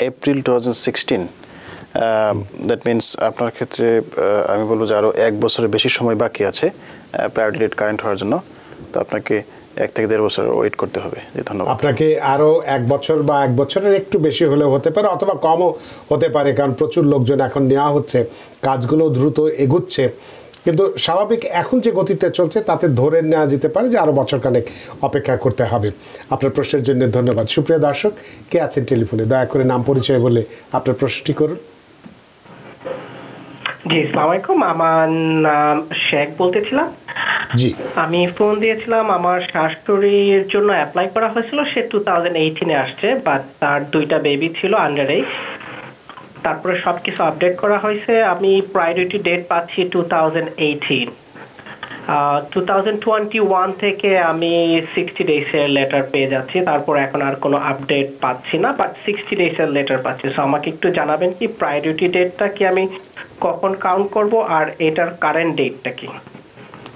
এপ্রিল 2016। দ্যাট মিনস আপনার ক্ষেত্রে আমি বলবো যে আরও 1 বছরের বেশি সময় বাকি আছে প্রায়োরিটি ডেট কারেন্ট হওয়ার জন্য। তো আপনাকে 1 থেকে 1.5 বছর ওয়েট করতে হবে। ধন্যবাদ। আপনাকে আরও 1 বছর বা 1 বছরের একটু বেশি হলেও হতে পারে অথবা কমও হতে পারে, কারণ প্রচুর লোকজন এখন নেওয়া হচ্ছে, কাজগুলো দ্রুত এগুচ্ছে। কিন্তু স্বাভাবিক এখন যে গতিতে চলছে তাতে ধরে নেওয়া যেতে পারে যে আরও বছরখানেক অপেক্ষা করতে হবে। আপনার প্রশ্নের জন্য ধন্যবাদ। সুপ্রিয় দর্শক, কে আছেন টেলিফোনে? দয়া করে নাম পরিচয় বলে আপনার প্রশ্নটি করুন। জি আসসালামু আলাইকুম, আমার নাম শেখ বলতেছিলাম। জি, আমি ফোন দিয়েছিলাম, আমার শাশুড়ির জন্য অ্যাপ্লাই করা হয়েছিল, সে 2018-এ আসছে, বাট তার 2টা বেবি ছিল আন্ডার এজ। তারপরে সবকিছু আপডেট করা হয়েছে, আমি প্রায়োরিটি ডেট পাচ্ছি 2018। 2021 থেকে আমি 60 ডেজের লেটার পেয়ে যাচ্ছি, তারপর এখন আর কোনো আপডেট পাচ্ছি না, বাট 60 ডেজের লেটার পাচ্ছি। সো আমাকে একটু জানাবেন কি প্রায়োরিটি ডেটটা কি আমি কখন কাউন্ট করব আর এটার কারেন্ট ডেটটা কি?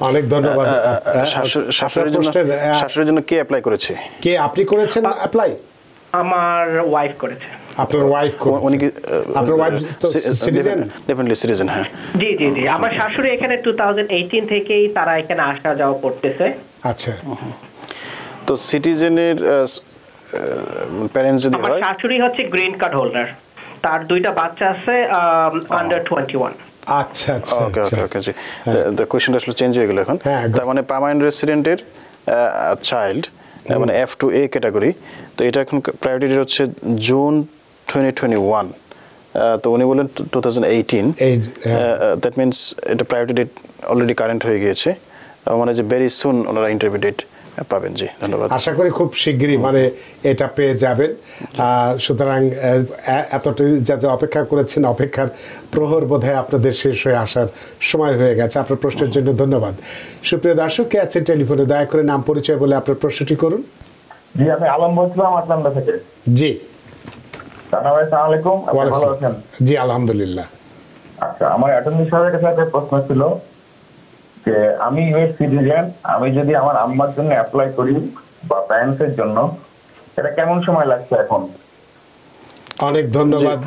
অনেক ধন্যবাদ। শাশুড়ির জন্য কে অ্যাপ্লাই করেছে? কে আপনি করেছেন অ্যাপ্লাই? আমার ওয়াইফ করেছে। আপনার ওয়াইফ উনি কি আপনার ওয়াইফ তো সিটিজেন? Definitely citizen. হ্যাঁ জি জি জি, আমার শাশুড়ি এখানে 2018 থেকেই তারা এখানে আসা যাওয়া করতেছে। আচ্ছা, তো সিটিজেনের প্যারেন্টস যদি আমার হয়, শাশুড়ি হচ্ছে গ্রিন কার্ড হোল্ডার, তার 2টা বাচ্চা আছে আন্ডার 21। আচ্ছা আচ্ছা, ওকে ওকে ওকে। জি, দ্য কোশ্চেনটা আসলে চেঞ্জ হয়ে গেল এখন। তার মানে পার্মানেন্ট রেসিডেন্টের চাইল্ড, মানে F2A ক্যাটাগরি, তো এটা এখন প্রায়োরিটি ডেট হচ্ছে জুন 2021। তো উনি বলেন 2018। দ্যাট মিনস এটা প্রায়োরিটি ডেট অলরেডি কারেন্ট হয়ে গিয়েছে, মানে যে ভেরি সুন ওনারা ইন্টারভিউ ডেট পাবেন। জি ধন্যবাদ। আশা করি খুব শিগগিরই মানে এটা পেয়ে যাবেন। সুতরাং এতটা যাতে অপেক্ষা করেছেন, অপেক্ষার প্রহর বোধহয় আপনাদের শেষ হয়ে আসার সময় হয়ে গেছে। আপনার প্রশ্নের জন্য ধন্যবাদ। সুপ্রিয় দর্শক, কে আছেন টেলিফোনে? দয়া করে নাম পরিচয় বলে আপনার প্রশ্নটি করুন। জি, আমি আলম বলছিলাম আটলান্টা থেকে। জি, আসসালামু আলাইকুম, আপনি ভালো আছেন? জি আলহামদুলিল্লাহ। আচ্ছা, আমার অ্যাটর্নি সাহেবের কাছে একটা প্রশ্ন ছিল যে আমি ইউএস সিটিজেন, আমি যদি আমার আম্মার জন্য অ্যাপ্লাই করি বা প্যারেন্টসের জন্য, এটা কেমন সময় লাগছে এখন? অনেক ধন্যবাদ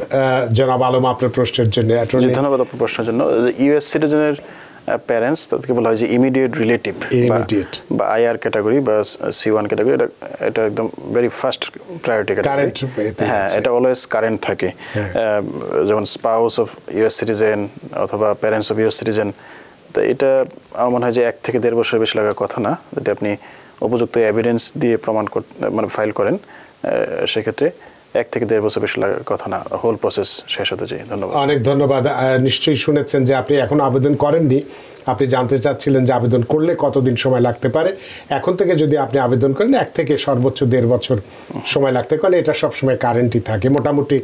জনাব আলম আপনার প্রশ্নের জন্য। ধন্যবাদ আপনার প্রশ্নের জন্য। ইউএস সিটিজেনের প্যারেন্টস, তাদেরকে বলা হয় যে ইমিডিয়েট রিলেটিভ বা আইআর ক্যাটাগরি বা C1 ক্যাটাগরি। এটা একদম ভেরি ফার্স্ট প্রায়োরিটি ক্যাটাগরি। হ্যাঁ, এটা অলওয়েজ কারেন্ট থাকে। যেমন স্পাউস অফ ইউএস সিটিজেন অথবা প্যারেন্টস অফ ইউএস সিটিজেন। তো এটা আমার মনে হয় যে 1 থেকে 1.5 বছর বেশি লাগার কথা না, যদি আপনি উপযুক্ত এভিডেন্স দিয়ে প্রমাণ মানে ফাইল করেন, সেক্ষেত্রে 1 থেকে 1.5 বছর বেশি লাগার কথা না, হোল প্রসেস শেষ হতে চাই। ধন্যবাদ। অনেক ধন্যবাদ। নিশ্চয়ই শুনেছেন যে আপনি এখনো আবেদন করেননি, আপনি জানতে চাচ্ছিলেন যে আবেদন করলে কতদিন সময় লাগতে পারে। এখন থেকে যদি আপনি আবেদন করেন 1 থেকে সর্বোচ্চ 1.5 বছর সময় লাগতে পারে। এটা সবসময় কারেন্টই থাকে, মোটামুটি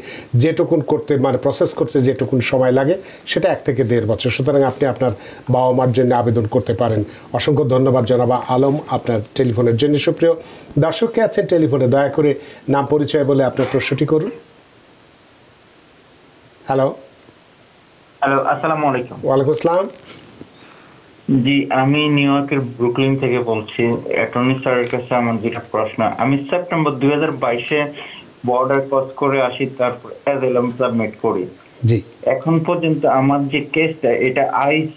যেটুকুন করতে মানে প্রসেস করতে যেটুকুন সময় লাগে সেটা 1 থেকে 1.5 বছর। সুতরাং আপনি আপনার বাবা মার জন্য আবেদন করতে পারেন। অসংখ্য ধন্যবাদ জনাব আলম আপনার টেলিফোনের জন্য। সুপ্রিয় দর্শককে আছেন টেলিফোনে, দয়া করে নাম পরিচয় বলে আপনার প্রশ্নটি করুন। হ্যালো। হ্যালো, আসসালামু আলাইকুম। ওয়ালাইকুম আসসালাম। জি, আমি নিউ ইয়র্কের ব্রুকলিন থেকে বলছি। অ্যাটর্নি স্যারের কাছে আমার যেটা প্রশ্ন, আমি সেপ্টেম্বর 2022-এ বর্ডার ক্রস করে আসি, তারপর অ্যাসাইলাম সাবমিট করি। জি, এখন পর্যন্ত আমার যে কেসটা, এটা আইস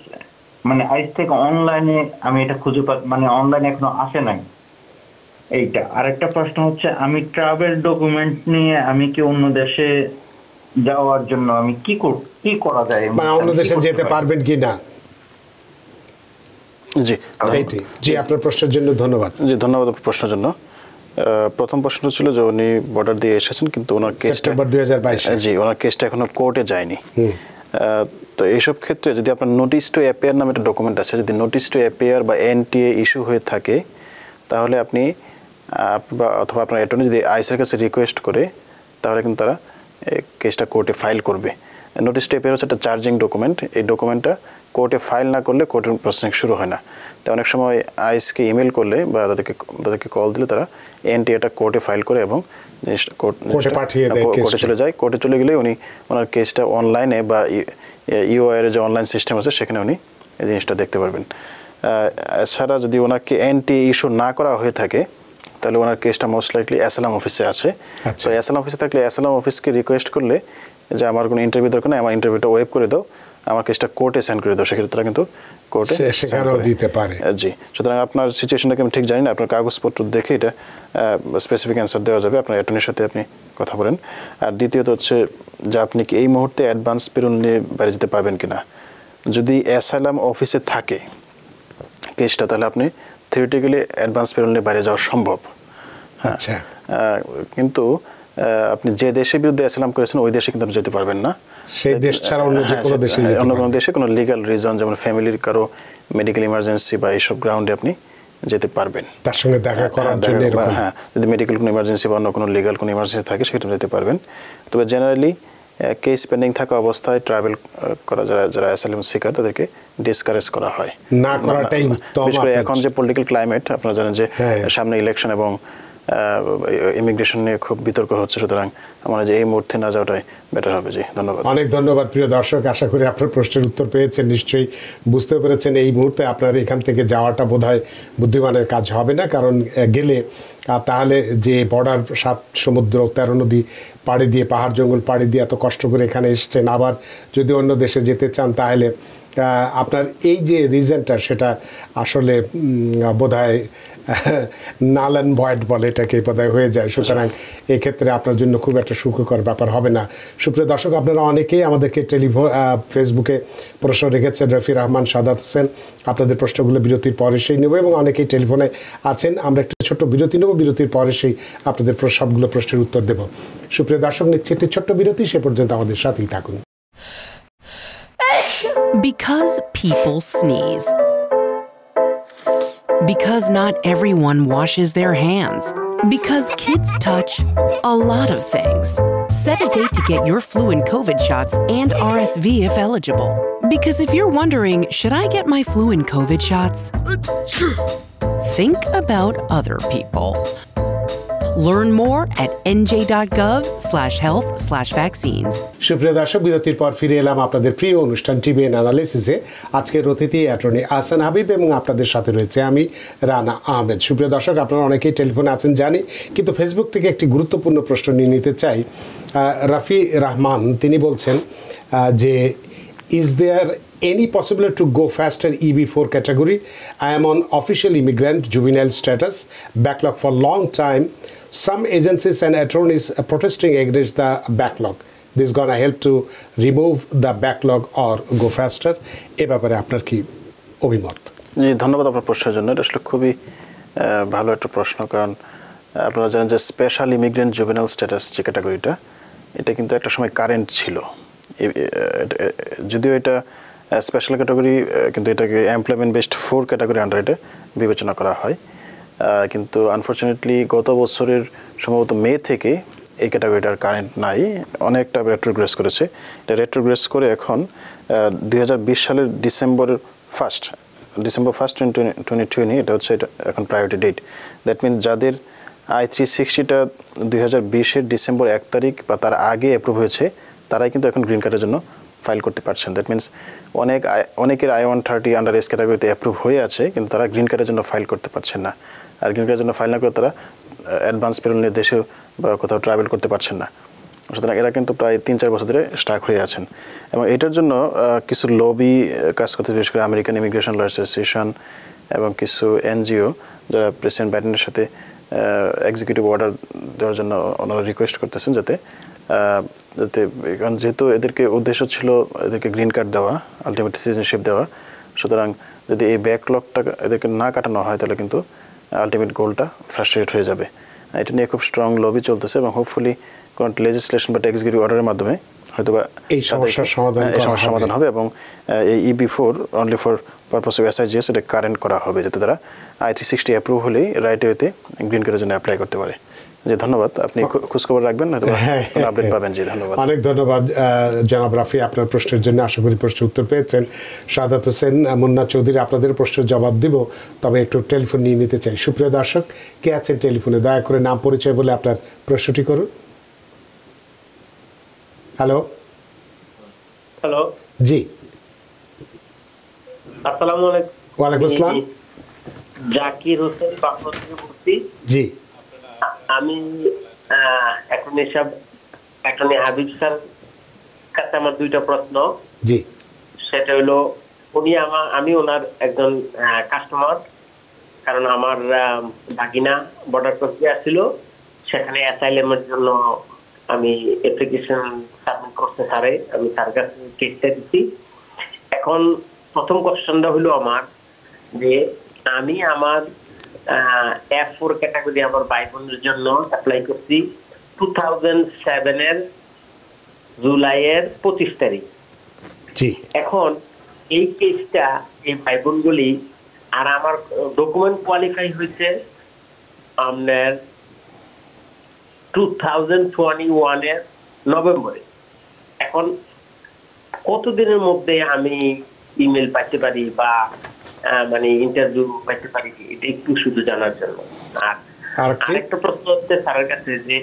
মানে আইস থেকে অনলাইনে আমি এটা খুঁজে মানে অনলাইনে এখনো আসে নাই এইটা। আরেকটা প্রশ্ন হচ্ছে আমি ট্রাভেল ডকুমেন্ট নিয়ে আমি কি অন্য দেশে যাওয়ার জন্য আমি কি করা যায়, মানে অন্য দেশে যেতে পারবেন কি না? জি জি, আপনার প্রশ্নের জন্য ধন্যবাদ। জি ধন্যবাদ আপনার প্রশ্নের জন্য। প্রথম প্রশ্ন ছিল যে উনি বর্ডার দিয়ে এসেছেন কিন্তু ওনার কেসটা সেপ্টেম্বর 2022, জি ওনার কেসটা এখনো কোর্টে যায়নি। তো এইসব ক্ষেত্রে যদি আপনার নোটিস টু অ্যাপিয়ার নামে একটা ডকুমেন্ট আছে, যদি নোটিস টু অ্যাপিয়ার বা এনটিএ ইস্যু হয়ে থাকে তাহলে আপনি অথবা আপনার অ্যাটর্নি যদি আইসের কাছে রিকোয়েস্ট করে তাহলে কিন্তু তারা কেসটা কোর্টে ফাইল করবে। নোটিস টু অ্যাপিয়ার হচ্ছে একটা চার্জিং ডকুমেন্ট, এই ডকুমেন্টটা কোর্টে ফাইল না করলে কোর্টের প্রসেসিং শুরু হয় না। তো অনেক সময় আইসকে ইমেল করলে বা তাদেরকে কল দিলে তারা এনটিএটা কোর্টে ফাইল করে এবং কোর্টে চলে যায়। কোর্টে চলে গেলে ওনার কেসটা অনলাইনে বা ইউআইয়ের যে অনলাইন সিস্টেম আছে সেখানে উনি এই জিনিসটা দেখতে পারবেন। এছাড়া যদি ওনাকে এনটিএ ইস্যু না করা হয়ে থাকে তাহলে ওনার কেসটা মোস্ট লাইকলি অ্যাসাইলাম অফিসে আছে। তো অ্যাসাইলাম অফিসে থাকলে অ্যাসাইলাম অফিসকে রিকোয়েস্ট করলে যে আমার কোনো ইন্টারভিউ দরকার নেই, আমার ইন্টারভিউটা ওয়েব করে দাও, আমার কেসটা কোর্টে সেন্ড করে দাও, সেক্ষেত্রে তারা কিন্তু কোর্টে দিতে পারে। জি, সুতরাং আপনার সিচুয়েশনটাকে আমি ঠিক জানি না, আপনার কাগজপত্র দেখে এটা স্পেসিফিক অ্যান্সার দেওয়া যাবে। আপনার অ্যাটর্নির সাথে আপনি কথা বলেন। আর দ্বিতীয়ত হচ্ছে যে আপনি কি এই মুহূর্তে অ্যাডভান্স পেরোল নিয়ে বাইরে যেতে পারবেন কিনা। যদি অ্যাসাইলাম অফিসে থাকে কেসটা তাহলে আপনি থিওরিটিক্যালি অ্যাডভান্স পেরোল নিয়ে বাইরে যাওয়া সম্ভব। আচ্ছা, কিন্তু আপনি যে দেশের বিরুদ্ধে অ্যাসাইলাম করেছেন ওই দেশে কিন্তু আপনি যেতে পারবেন না। সেই দেশ ছাড়া অন্য যে কোনো দেশে, অন্য কোনো দেশে কোনো লিগ্যাল রিজন যেমন ফ্যামিলির কারো মেডিকেল ইমার্জেন্সি বা এইসব গ্রাউন্ডে আপনি যেতে পারবেন। তার সঙ্গে দেখা করার জন্য, হ্যাঁ, যদি মেডিকেল কোনো ইমার্জেন্সি বা অন্য কোনো লিগ্যাল কোনো ইমার্জেন্সি থাকে সেটা যেতে পারবেন। তবে জেনারেলি কেস পেন্ডিং থাকা অবস্থায় ট্রাভেল করা যারা অ্যাসাইলাম সিকার তাদেরকে ডিসকারেজ করা হয় না করাটাই উত্তম। বিশেষ করে এখন যে পলিটিক্যাল ক্লাইমেট আপনারা জানেন যে সামনে ইলেকশন এবং ইমিগ্রেশন নিয়ে খুব বিতর্ক হচ্ছে, সুতরাং আমার যে এই মুহূর্তে না যাওয়াটাই বেটার হবে। জি ধন্যবাদ। অনেক ধন্যবাদ প্রিয় দর্শক, আশা করি আপনার প্রশ্নের উত্তর পেয়েছেন, নিশ্চয়ই বুঝতে পেরেছেন এই মুহূর্তে আপনার এখান থেকে যাওয়াটা বোধহয় বুদ্ধিমানের কাজ হবে না, কারণ গেলে তাহলে যে বর্ডার 7 সমুদ্র 13 নদী পাড়ি দিয়ে পাহাড় জঙ্গল পাড়ি দিয়ে এত কষ্ট করে এখানে এসছেন, আবার যদি অন্য দেশে যেতে চান তাহলে আপনার এই যে রিজনটা সেটা আসলে বোধহয় নাল অ্যান্ড ভয়েড বলে এটাকে বোধহয় হয়ে যায়। সুতরাং এক্ষেত্রে আপনার জন্য খুব একটা সুখকর ব্যাপার হবে না। সুপ্রিয় দর্শক, আপনারা অনেকেই আমাদেরকে ফেসবুকে প্রশ্ন রেখেছেন। রফি রহমান, সাদাত হোসেন, আপনাদের প্রশ্নগুলো বিরতির পরে সেই নেব এবং অনেকেই টেলিফোনে আছেন। আমরা একটা ছোট্ট বিরতি নেব, বিরতির পরে সেই আপনাদের সবগুলো প্রশ্নের উত্তর দেব। সুপ্রিয় দর্শক, নিচ্ছে একটি ছোট্ট বিরতি, সে পর্যন্ত আমাদের সাথেই থাকুন। Because people sneeze. Because not everyone washes their hands. Because kids touch a lot of things. Set a date to get your flu and COVID shots and RSV if eligible. Because if you're wondering, should I get my flu and COVID shots? Think about other people. Learn more at nj.gov/health/vaccines. সুপ্রিয় দর্শক, বিরতির পর ফিরে এলাম আপনাদের প্রিয় অনুষ্ঠান TVN অ্যানালিসিসে। আজকের অতিথি অ্যাটর্নি আহসান হাবিব এবং আপনাদের সাথে রয়েছে আমি রানা আহমেদ। সুপ্রিয় দর্শক, আপনারা অনেকেই টেলিফোনে আছেন জানি, কিন্তু ফেসবুক থেকে একটি গুরুত্বপূর্ণ প্রশ্ন নিয়ে নিতে চাই। রাফি রহমান তিনি বলছেন যে is there any possibility to go faster EB4 category? I am on official immigrant juvenile status, backlog for long time. Some agencies and attorneys are protesting against the backlog. This is going to help to remove the backlog or go faster. এ ব্যাপারে আপনার কি অভিমত? জি ধন্যবাদ আপনার প্রশ্নের জন্য। এটা আসলে খুবই ভালো একটা প্রশ্ন, কারণ আপনারা জানেন যে স্পেশাল ইমিগ্রেন্ট জুভেনাইল স্ট্যাটাস যে ক্যাটাগরিটা, এটা কিন্তু একটা সময় কারেন্ট ছিল। যদিও এটা স্পেশাল ক্যাটাগরি, কিন্তু এটাকে এমপ্লয়মেন্ট বেসড 4 ক্যাটাগরি আন্ডার এটা বিবেচনা করা হয়। কিন্তু আনফর্চুনেটলি গত বছরের সম্ভবত মে থেকে এই ক্যাটাগরিটার কারেন্ট নাই, অনেকটা রেট্রোগ্রেস করেছে। এটা রেট্রোগ্রেস করে এখন 2020 সালের ডিসেম্বর 1 2020 এটা হচ্ছে এটা এখন প্রায়োরিটি ডেট। দ্যাট মিনস যাদের I-360টা 2020-এর ডিসেম্বর 1 তারিখ বা তার আগে অ্যাপ্রুভ হয়েছে তারাই কিন্তু এখন গ্রিন কার্ডের জন্য ফাইল করতে পারছেন। দ্যাট মিনস অনেকের I-130 আন্ডার এস ক্যাটাগরিতে অ্যাপ্রুভ হয়ে আছে, কিন্তু তারা গ্রিন কার্ডের জন্য ফাইল করতে পারছেন না। আর গ্রিন কার্ডের জন্য ফাইল না করে তারা অ্যাডভান্স পেরোল নিয়ে দেশে বা কোথাও ট্রাভেল করতে পারছেন না। সুতরাং এরা কিন্তু প্রায় 3-4 বছর ধরে স্টাক হয়ে আছেন এবং এটার জন্য কিছু লবি কাজ করতে, বিশেষ করে আমেরিকান ইমিগ্রেশন ল অ্যাসোসিয়েশন এবং কিছু এনজিও যারা প্রেসিডেন্ট বাইডেনের সাথে এক্সিকিউটিভ অর্ডার দেওয়ার জন্য ওনারা রিকোয়েস্ট করতেছেন যাতে কারণ যেহেতু এদেরকে উদ্দেশ্য ছিল এদেরকে গ্রিন কার্ড দেওয়া, আলটিমেট সিটিজেনশিপ দেওয়া, সুতরাং যদি এই ব্যাকলগটা এদেরকে না কাটানো হয় তাহলে কিন্তু আলটিমেট গোলটা ফ্রাস্ট্রেট হয়ে যাবে। এটা নিয়ে খুব স্ট্রং লবি চলতেছে এবং হোপফুলি কোনো লেজিসলেশন বা এক্সিকিউটিভ অর্ডারের মাধ্যমে হয়তোবা এই সমস্যার সমাধান হবে এবং এই EB-4 only for purpose of SIGS এটা কারেন্ট করা হবে, যাতে তারা I-360 অ্যাপ্রুভ হলেই রাইট ওয়েতে গ্রিন কার্ডের জন্য অ্যাপ্লাই করতে পারে। জি ধন্যবাদ, আপনি খোঁজখবর রাখবেন, হয়তো আপডেট পাবেন। জি ধন্যবাদ, অনেক ধন্যবাদ জনাব রাফি আপনার প্রশ্নের জন্য। আশা করি প্রশ্নের উত্তর পেয়েছেন। সাদাত হোসেন, মুন্না চৌধুরী আপনাদের প্রশ্নের জবাব দিব, তবে একটু টেলিফোন নিয়ে নিতে চাই। সুপ্রিয় দর্শক, কে আছেন টেলিফোনে? দয়া করে নাম পরিচয় বলে আপনার প্রশ্নটি করুন। হ্যালো। হ্যালো, জি আসসালামু আলাইকুম। ওয়ালাইকুম আসসালাম। জাকির হোসেন বাংলা থেকে বলছি। জি, আমি এখন হাবিব স্যার কাছে আমার দুইটা প্রশ্ন। জি, সেটা হলো আমি ওনার একজন কাস্টমার, কারণ আমার ভাগিনা বর্ডার প্রক্রিয়া ছিল, সেখানে অ্যাসাইলামের জন্য আমি অ্যাপ্লিকেশন সাবমিট করতে স্যারে, আমি তার কাছে কেসটা দিচ্ছি। এখন প্রথম কোশ্চেনটা হলো আমার যে আমি আমার F4 ক্যাটাগরি আমার ভাই বোনের জন্য অ্যাপ্লাই করছি 2007 জুলাইয়ের 25 তারিখ। এখন এই কেসটা এই ভাই বোনগুলি আর আমার ডকুমেন্ট কোয়ালিফাই হয়েছে আপনার 2021 এর নভেম্বরে। এখন কতদিনের মধ্যে আমি ইমেল পাইতে পারি বা মানে ইন্টারভিউ পাইতে পারি, এটা একটু শুধু জানার জন্য। আর আরেকটা প্রশ্ন হচ্ছে স্যারের কাছে যে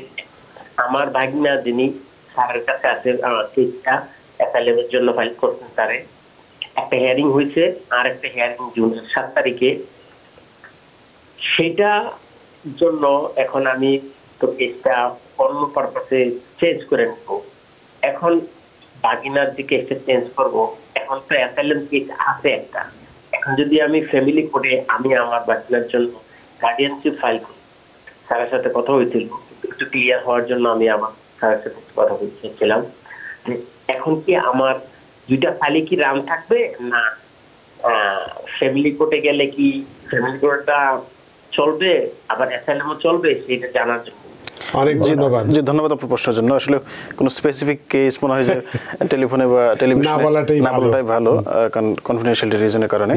আমার ভাগিনা যিনি স্যারের কাছে আছে, কেসটা অ্যাসাইলামের জন্য ফাইল করছেন স্যারে, একটা হিয়ারিং হয়েছে, আর একটা হিয়ারিং জুনের 7 তারিখে। সেটা জন্য এখন আমি তো কেসটা অন্য পারপাসে চেঞ্জ করে নেব। এখন ভাগিনার যে কেসটা চেঞ্জ করব, এখন তো অ্যাসাইলাম কেস আছে একটা। এখন যদি আমি ফ্যামিলি কোর্টে আমি আমার ভাগিনার জন্য গার্ডিয়ানশিপ ফাইল করি, স্যারের সাথে কথা হয়েছিল, একটু ক্লিয়ার হওয়ার জন্য আমি আমার স্যারের সাথে কথা বলছিলাম যে এখন কি আমার দুইটা ফাইলে কি রান থাকবে না ফ্যামিলি কোর্টে গেলে কি ফ্যামিলি কোর্টটা চলবে আবার অ্যাসাইলামও চলবে, সেটা জানার জন্য। অনেক ধন্যবাদ। জি ধন্যবাদ আপনার প্রশ্নের জন্য। আসলে কোনো স্পেসিফিক কেস মনে হয় যে টেলিফোনে বা টেলিভিশনে না বলাটাই ভালো, কারণ কনফিডেন্সিয়ালিটি রিজনের কারণে।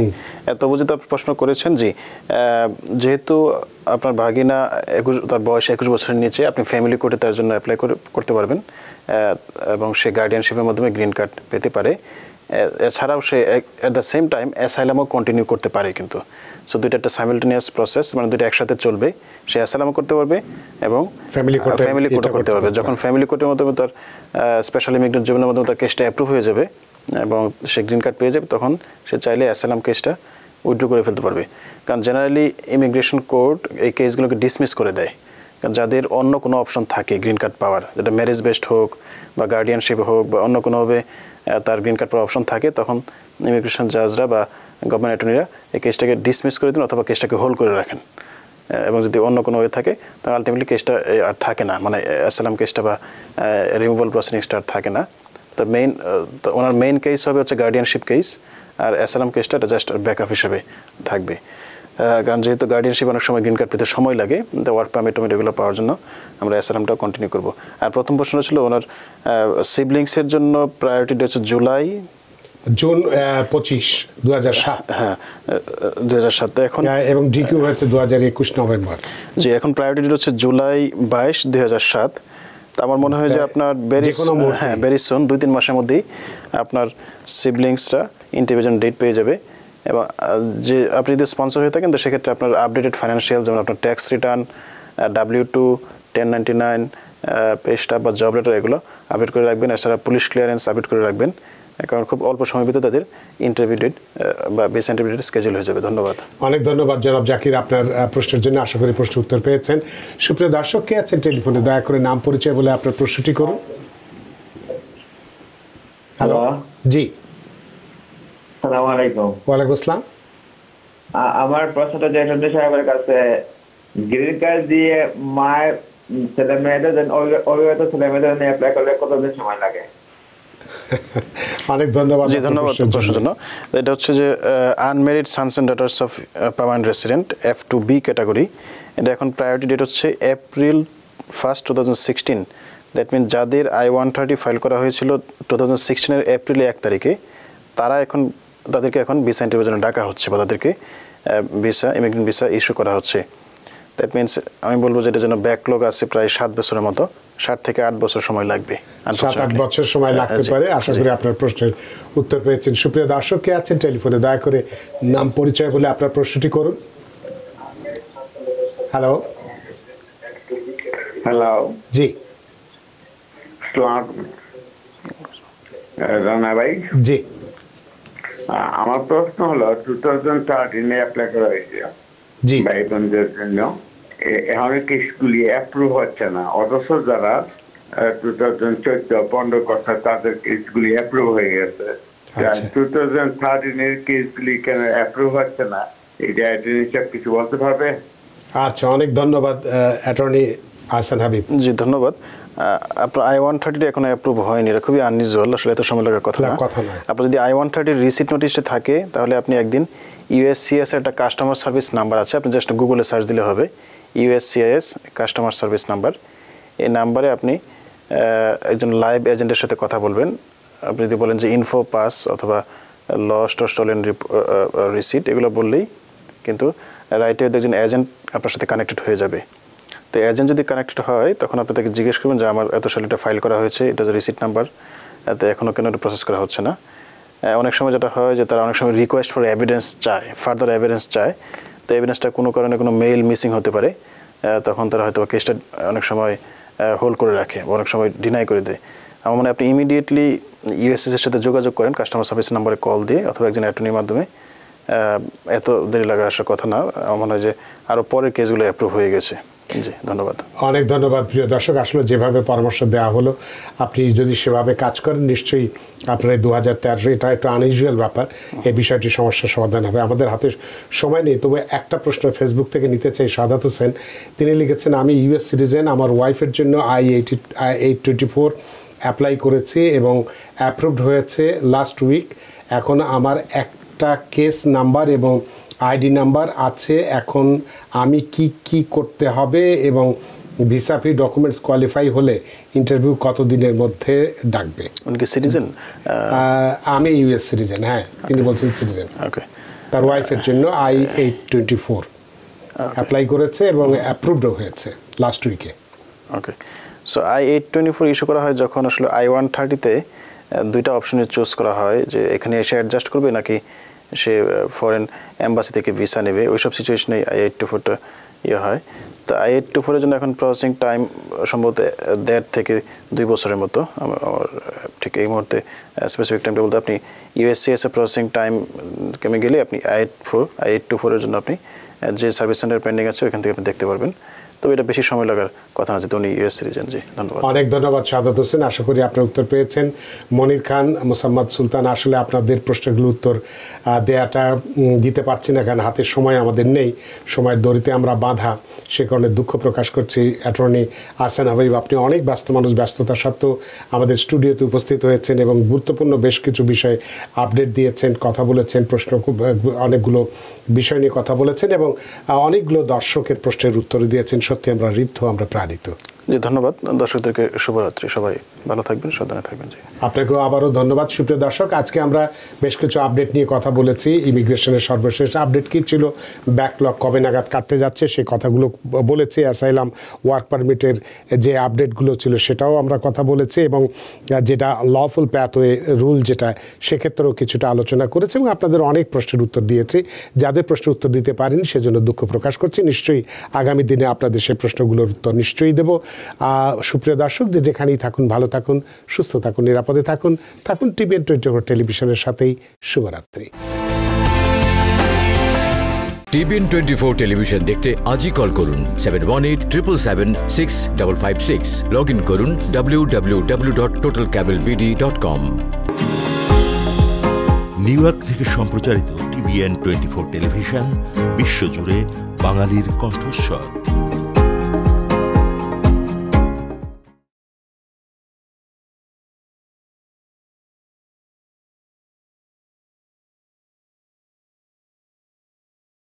তবু যেটা আপনি প্রশ্ন করেছেন, জি যেহেতু আপনার ভাগিনা তার বয়স 21 বছরের নিচে, আপনি ফ্যামিলি কোর্টে তার জন্য অ্যাপ্লাই করতে পারবেন এবং সে গার্ডিয়ানশিপের মাধ্যমে গ্রিন কার্ড পেতে পারে। এছাড়াও সে অ্যাট দ্য সেম টাইম অ্যাসাইলামও কন্টিনিউ করতে পারে কিন্তু। সো দুইটা একটা সাইমালটেনিয়াস প্রসেস, মানে দুইটা একসাথে চলবে। সে অ্যাসাইলামও করতে পারবে এবং ফ্যামিলি কোর্টও করতে পারবে। যখন ফ্যামিলি কোর্টের মাধ্যমে তার স্পেশাল ইমিগ্রেন্ট ট্রিবিউনালের মাধ্যমে তার কেসটা অ্যাপ্রুভ হয়ে যাবে এবং সে গ্রিন কার্ড পেয়ে যাবে, তখন সে চাইলে অ্যাসাইলাম কেসটা উইথড্র করে ফেলতে পারবে। কারণ জেনারেলি ইমিগ্রেশন কোর্ট এই কেসগুলোকে ডিসমিস করে দেয়, কারণ যাদের অন্য কোনো অপশন থাকে গ্রিন কার্ড পাওয়ার, যেটা ম্যারেজ বেসড হোক বা গার্ডিয়ানশিপ হোক বা অন্য কোনোভাবে তার গ্রিন কার্ড পাওয়ার অপশন থাকে, তখন ইমিগ্রেশন জাজরা বা গভর্নমেন্ট অ্যাটর্নিরা এই কেসটাকে ডিসমিস করে দেন অথবা কেসটাকে হোল্ড করে রাখেন। এবং যদি অন্য কোনো ওয়ে থাকে তাহলে আলটিমেটলি কেসটা আর থাকে না, মানে অ্যাসাইলাম কেসটা বা রিমুভাল প্রসিডিংসটা আর থাকে না। তো ওনার মেইন কেস হবে হচ্ছে গার্ডিয়ানশিপ কেস, আর অ্যাসাইলাম কেসটা এটা জাস্ট ব্যাকআপ হিসেবে থাকবে। কারণ যেহেতু গার্ডিয়ানশিপ অনেক সময় গ্রিন কার্ড পেতে সময় লাগে, ওয়ার্ক পারমিট এগুলো পাওয়ার জন্য আমরা অ্যাসাইলামটাও কন্টিনিউ করবো। আর প্রথম প্রশ্ন ছিল ওনার সিবলিংসের জন্য প্রায়োরিটিটা হচ্ছে জুন 25, 2007। হ্যাঁ 2007 এখন, এবং ডিকিউ হয়েছে 2021 নভেম্বর। জি এখন প্রায়োরিটি হচ্ছে জুলাই 22, 2007। তা আমার মনে হয় যে আপনার ভেরি সুন 2-3 মাসের মধ্যেই আপনার সিবলিংসরা ইন্টারভিউ ডেট পেয়ে যাবে। এবং যে আপনি যদি স্পন্সর হয়ে থাকেন তো সেক্ষেত্রে আপনার আপডেটেড ফাইন্যান্সিয়াল, যেমন আপনার tax return, W2, 1099, pay stub বা জব লেটার, এগুলো আপডেট করে রাখবেন। এছাড়া পুলিশ ক্লিয়ারেন্স আপডেট করে রাখবেন। কারণ খুব অল্প সময়ের ভিতরে তাদের ইন্টারভিউ ডেট বা ভিসা ইন্টারভিউ ডেট স্কেজুল হয়ে যাবে। ধন্যবাদ। অনেক ধন্যবাদ জনাব জাকির, আপনার প্রশ্নের জন্য। আশা করি প্রশ্নের উত্তর পেয়েছেন। সুপ্রিয় দর্শক, কে আছেন টেলিফোনে? দয়া করে নাম পরিচয় বলে আপনার প্রশ্নটি করুন। হ্যালো, জি, আসসালামু আলাইকুম। ওয়ালাইকুম আসসালাম। আমার প্রশ্নটা যে অ্যাটর্নি সাহেবের কাছে, গ্রিন কার্ড দিয়ে মায়ের ছেলে মেয়েদের অবিবাহিত ছেলে মেয়েদের অ্যাপ্লাই করলে কতদিন সময় লাগে? অনেক ধন্যবাদ। জি, ধন্যবাদ প্রশ্নের জন্য। এটা হচ্ছে যে unmarried sons and daughters of permanent resident F2B category. এটা এখন প্রায়োরিটি ডেট হচ্ছে April 1, 2016। দ্যাট মিন যাদের I-130 ফাইল করা হয়েছিল 2016-এর এপ্রিলে 1 তারিখে, তাদেরকে এখন ভিসা ইন্টারভিউর জন্য ডাকা হচ্ছে বা তাদেরকে ইমিগ্রেন্ট ভিসা ইস্যু করা হচ্ছে। দ্যাট মিনস আমি বলবো যে এটার জন্য ব্যাকলগ আছে প্রায় 7 বছরের মতো, 7 থেকে 8 বছর সময় লাগবে। 7-8 বছর সময় লাগতে পারে। আশা করি আপনার প্রশ্নের উত্তর পেয়েছেন। সুপ্রিয় দর্শক, কে আছেন টেলিফোনে? দয়া করে নাম পরিচয় বলে আপনার প্রশ্নটি করুন। হ্যালো, হ্যালো, জি, রানা ভাই। জি, আমার প্রশ্ন হলো 2013-এ অ্যাপ্লাই করা হয়েছে জি, ভাই বোনদের জন্য। এখন কেসগুলি অ্যাপ্রুভ হচ্ছে না, অথচ যারা 2014-15 করছে তাদের কেসগুলি অ্যাপ্রুভ হয়ে গেছে। 2013-এর কেসগুলি কেন অ্যাপ্রুভ হচ্ছে না, এটা অ্যাটর্নি সাহেব কিছু বলতে পারবে? আচ্ছা, অনেক ধন্যবাদ অ্যাটর্নি আহসান হাবিব। জি, ধন্যবাদ। আপনার I-130 এখনো অ্যাপ্রুভ হয়নি, এটা খুবই আনইউজুয়াল, আসলে এত সময় লাগার কথা না। আপনার যদি I-130 রিসিট নোটিশে থাকে তাহলে আপনি একদিন USCIS এর একটা কাস্টমার সার্ভিস নাম্বার আছে, আপনি জাস্ট গুগলে সার্চ দিলে হবে USCIS কাস্টমার সার্ভিস নাম্বার। এই নাম্বারে আপনি একজন লাইভ এজেন্টের সাথে কথা বলবেন। আপনি যদি বলেন যে ইনফো পাস অথবা লস্ট অর স্টলেন রিসিট এগুলো বললেই কিন্তু রাইট ওয়ে একজন এজেন্ট আপনার সাথে কানেক্টেড হয়ে যাবে। তো এজেন্ট যদি কানেক্টেড হয় তখন আপনি তাকে জিজ্ঞেস করবেন যে আমার এত সালে এটা ফাইল করা হয়েছে, এটা যে রিসিট নাম্বার, এতে এখনও কেন এটা প্রসেস করা হচ্ছে না। অনেক সময় যেটা হয় যে তারা অনেক সময় রিকোয়েস্ট ফর এভিডেন্স চায়, ফার্দার এভিডেন্স চায়। তো এভিডেন্সটা কোনো কারণে কোনো মেইল মিসিং হতে পারে, তখন তারা হয়তো কেসটা অনেক সময় হোল্ড করে রাখে, অনেক সময় ডিনাই করে দেয়। আমার মনে হয় আপনি ইমিডিয়েটলি USCIS-এর সাথে যোগাযোগ করেন কাস্টমার সার্ভিস নাম্বারে কল দিয়ে অথবা একজন অ্যাটর্নির মাধ্যমে। এত দেরি লাগার আসার কথা না, আমার মনে হয় যে আরও পরের কেসগুলো অ্যাপ্রুভ হয়ে গেছে। জি, ধন্যবাদ। অনেক ধন্যবাদ প্রিয় দর্শক। আসলে যেভাবে পরামর্শ দেওয়া হলো, আপনি যদি সেভাবে কাজ করেন নিশ্চয়ই আপনার এই 2013, এটা একটু আনইউজুয়াল ব্যাপার, এই বিষয়টি সমস্যার সমাধান হবে। আমাদের হাতে সময় নেই, তবে একটা প্রশ্ন ফেসবুক থেকে নিতে চাই। সাদাত হোসেন, তিনি লিখেছেন, আমি US সিটিজেন, আমার ওয়াইফের জন্য I-824 অ্যাপ্লাই করেছি এবং অ্যাপ্রুভড হয়েছে লাস্ট উইক। এখন আমার একটা কেস নাম্বার এবং ID নাম্বার আছে। এখন আমি কি করতে হবে এবং ভিসা ফি ডকুমেন্টস কোয়ালিফাই হলে ইন্টারভিউ কত দিনের মধ্যে ডাকবে? উনি কি সিটিজেন? আমি US সিটিজেন। হ্যাঁ, তিনি বলছেন সিটিজেন। ওকে। তার ওয়াইফের জন্য I-824 অ্যাপ্লাই করেছে এবং অ্যাপ্রুভডও হয়েছে লাস্ট উইকে। ওকে। সো I-824 ইস্যু করা হয় যখন আসলে I-130-তে দুইটা অপশনে চুজ করা হয় যে এখানে এসে অ্যাডজাস্ট করবে নাকি সে ফরেন এম্বাসি থেকে ভিসা নেবে। ওইসব সিচুয়েশনে I-824টা হয়। তো I-824-এর জন্য এখন প্রসেসিং টাইম সম্ভবত 1.5 থেকে 2 বছরের মতো। আমার ঠিক এই মুহূর্তে স্পেসিফিক টাইমটা বলতে, আপনি USCIS-এর প্রসেসিং টাইম কমে গেলে আপনি I-824-এর জন্য আপনি যে সার্ভিস সেন্টার পেন্ডিং আছে ওইখান থেকে আপনি দেখতে পারবেন। তবে এটা বেশি সময় লাগার কথা না, যেহেতু উনি US সিটিজেন। জি, ধন্যবাদ। অনেক ধন্যবাদ সাদাত হোসেন, আশা করি আপনার উত্তর পেয়েছেন। মনির খান, মোসাম্মদ সুলতান, আসলে আপনাদের প্রশ্নগুলো উত্তর দেওয়াটা দিতে পারছি না কারণ হাতের সময় আমাদের নেই, সময়ের দড়িতে আমরা বাঁধা, সে কারণে দুঃখ প্রকাশ করছি। অ্যাটর্নি আহসান হাবিব, আপনি অনেক ব্যস্ত মানুষ, ব্যস্ততা সত্ত্বেও আমাদের স্টুডিওতে উপস্থিত হয়েছেন এবং গুরুত্বপূর্ণ বেশ কিছু বিষয়ে আপডেট দিয়েছেন, কথা বলেছেন, অনেকগুলো বিষয় নিয়ে কথা বলেছেন এবং অনেকগুলো দর্শকের প্রশ্নের উত্তর দিয়েছেন। সত্যি আমরা ঋদ্ধ, আমরা প্রাণিত। জি, ধন্যবাদ। দর্শকদেরকে শুভরাত্রি, সবাই ভালো থাকবেন, সাবধানে থাকবেন। জি, আপনাকেও আবারও ধন্যবাদ। সুপ্রিয় দর্শক, আজকে আমরা বেশ কিছু আপডেট নিয়ে কথা বলেছি। ইমিগ্রেশনের সর্বশেষ আপডেট কী ছিল, ব্যাকলগ কবে নাগাদ কাটতে যাচ্ছে সেই কথাগুলো বলেছি। অ্যাসাইলাম ওয়ার্ক পারমিটের যে আপডেটগুলো ছিল সেটাও আমরা কথা বলেছি এবং যেটা লফুল প্যাথওয়ে রুল যেটা, সেক্ষেত্রেও কিছুটা আলোচনা করেছি এবং আপনাদের অনেক প্রশ্নের উত্তর দিয়েছি। যাদের প্রশ্নের উত্তর দিতে পারিনি সেজন্য দুঃখ প্রকাশ করছি। নিশ্চয়ই আগামী দিনে আপনাদের সেই প্রশ্নগুলোর উত্তর নিশ্চয়ই দেব। সুপ্রিয় দর্শক, যেখানেই থাকুন ভালো থাকুন। থাকুন, সুস্থ থাকুন, নিরাপদে থাকুন। থাকুন টিভিএন 24 টেলিভিশনের সাথেই। শুভরাত্রি। টিভিএন 24 টেলিভিশন দেখতে আজই কল করুন 7187776556। লগ ইন করুন www.totalcablebd.com। নিউ ইয়র্ক থেকে সম্প্রচারিত টিভিএন 24 টেলিভিশন বিশ্বজুড়ে বাঙালির কণ্ঠস্বর।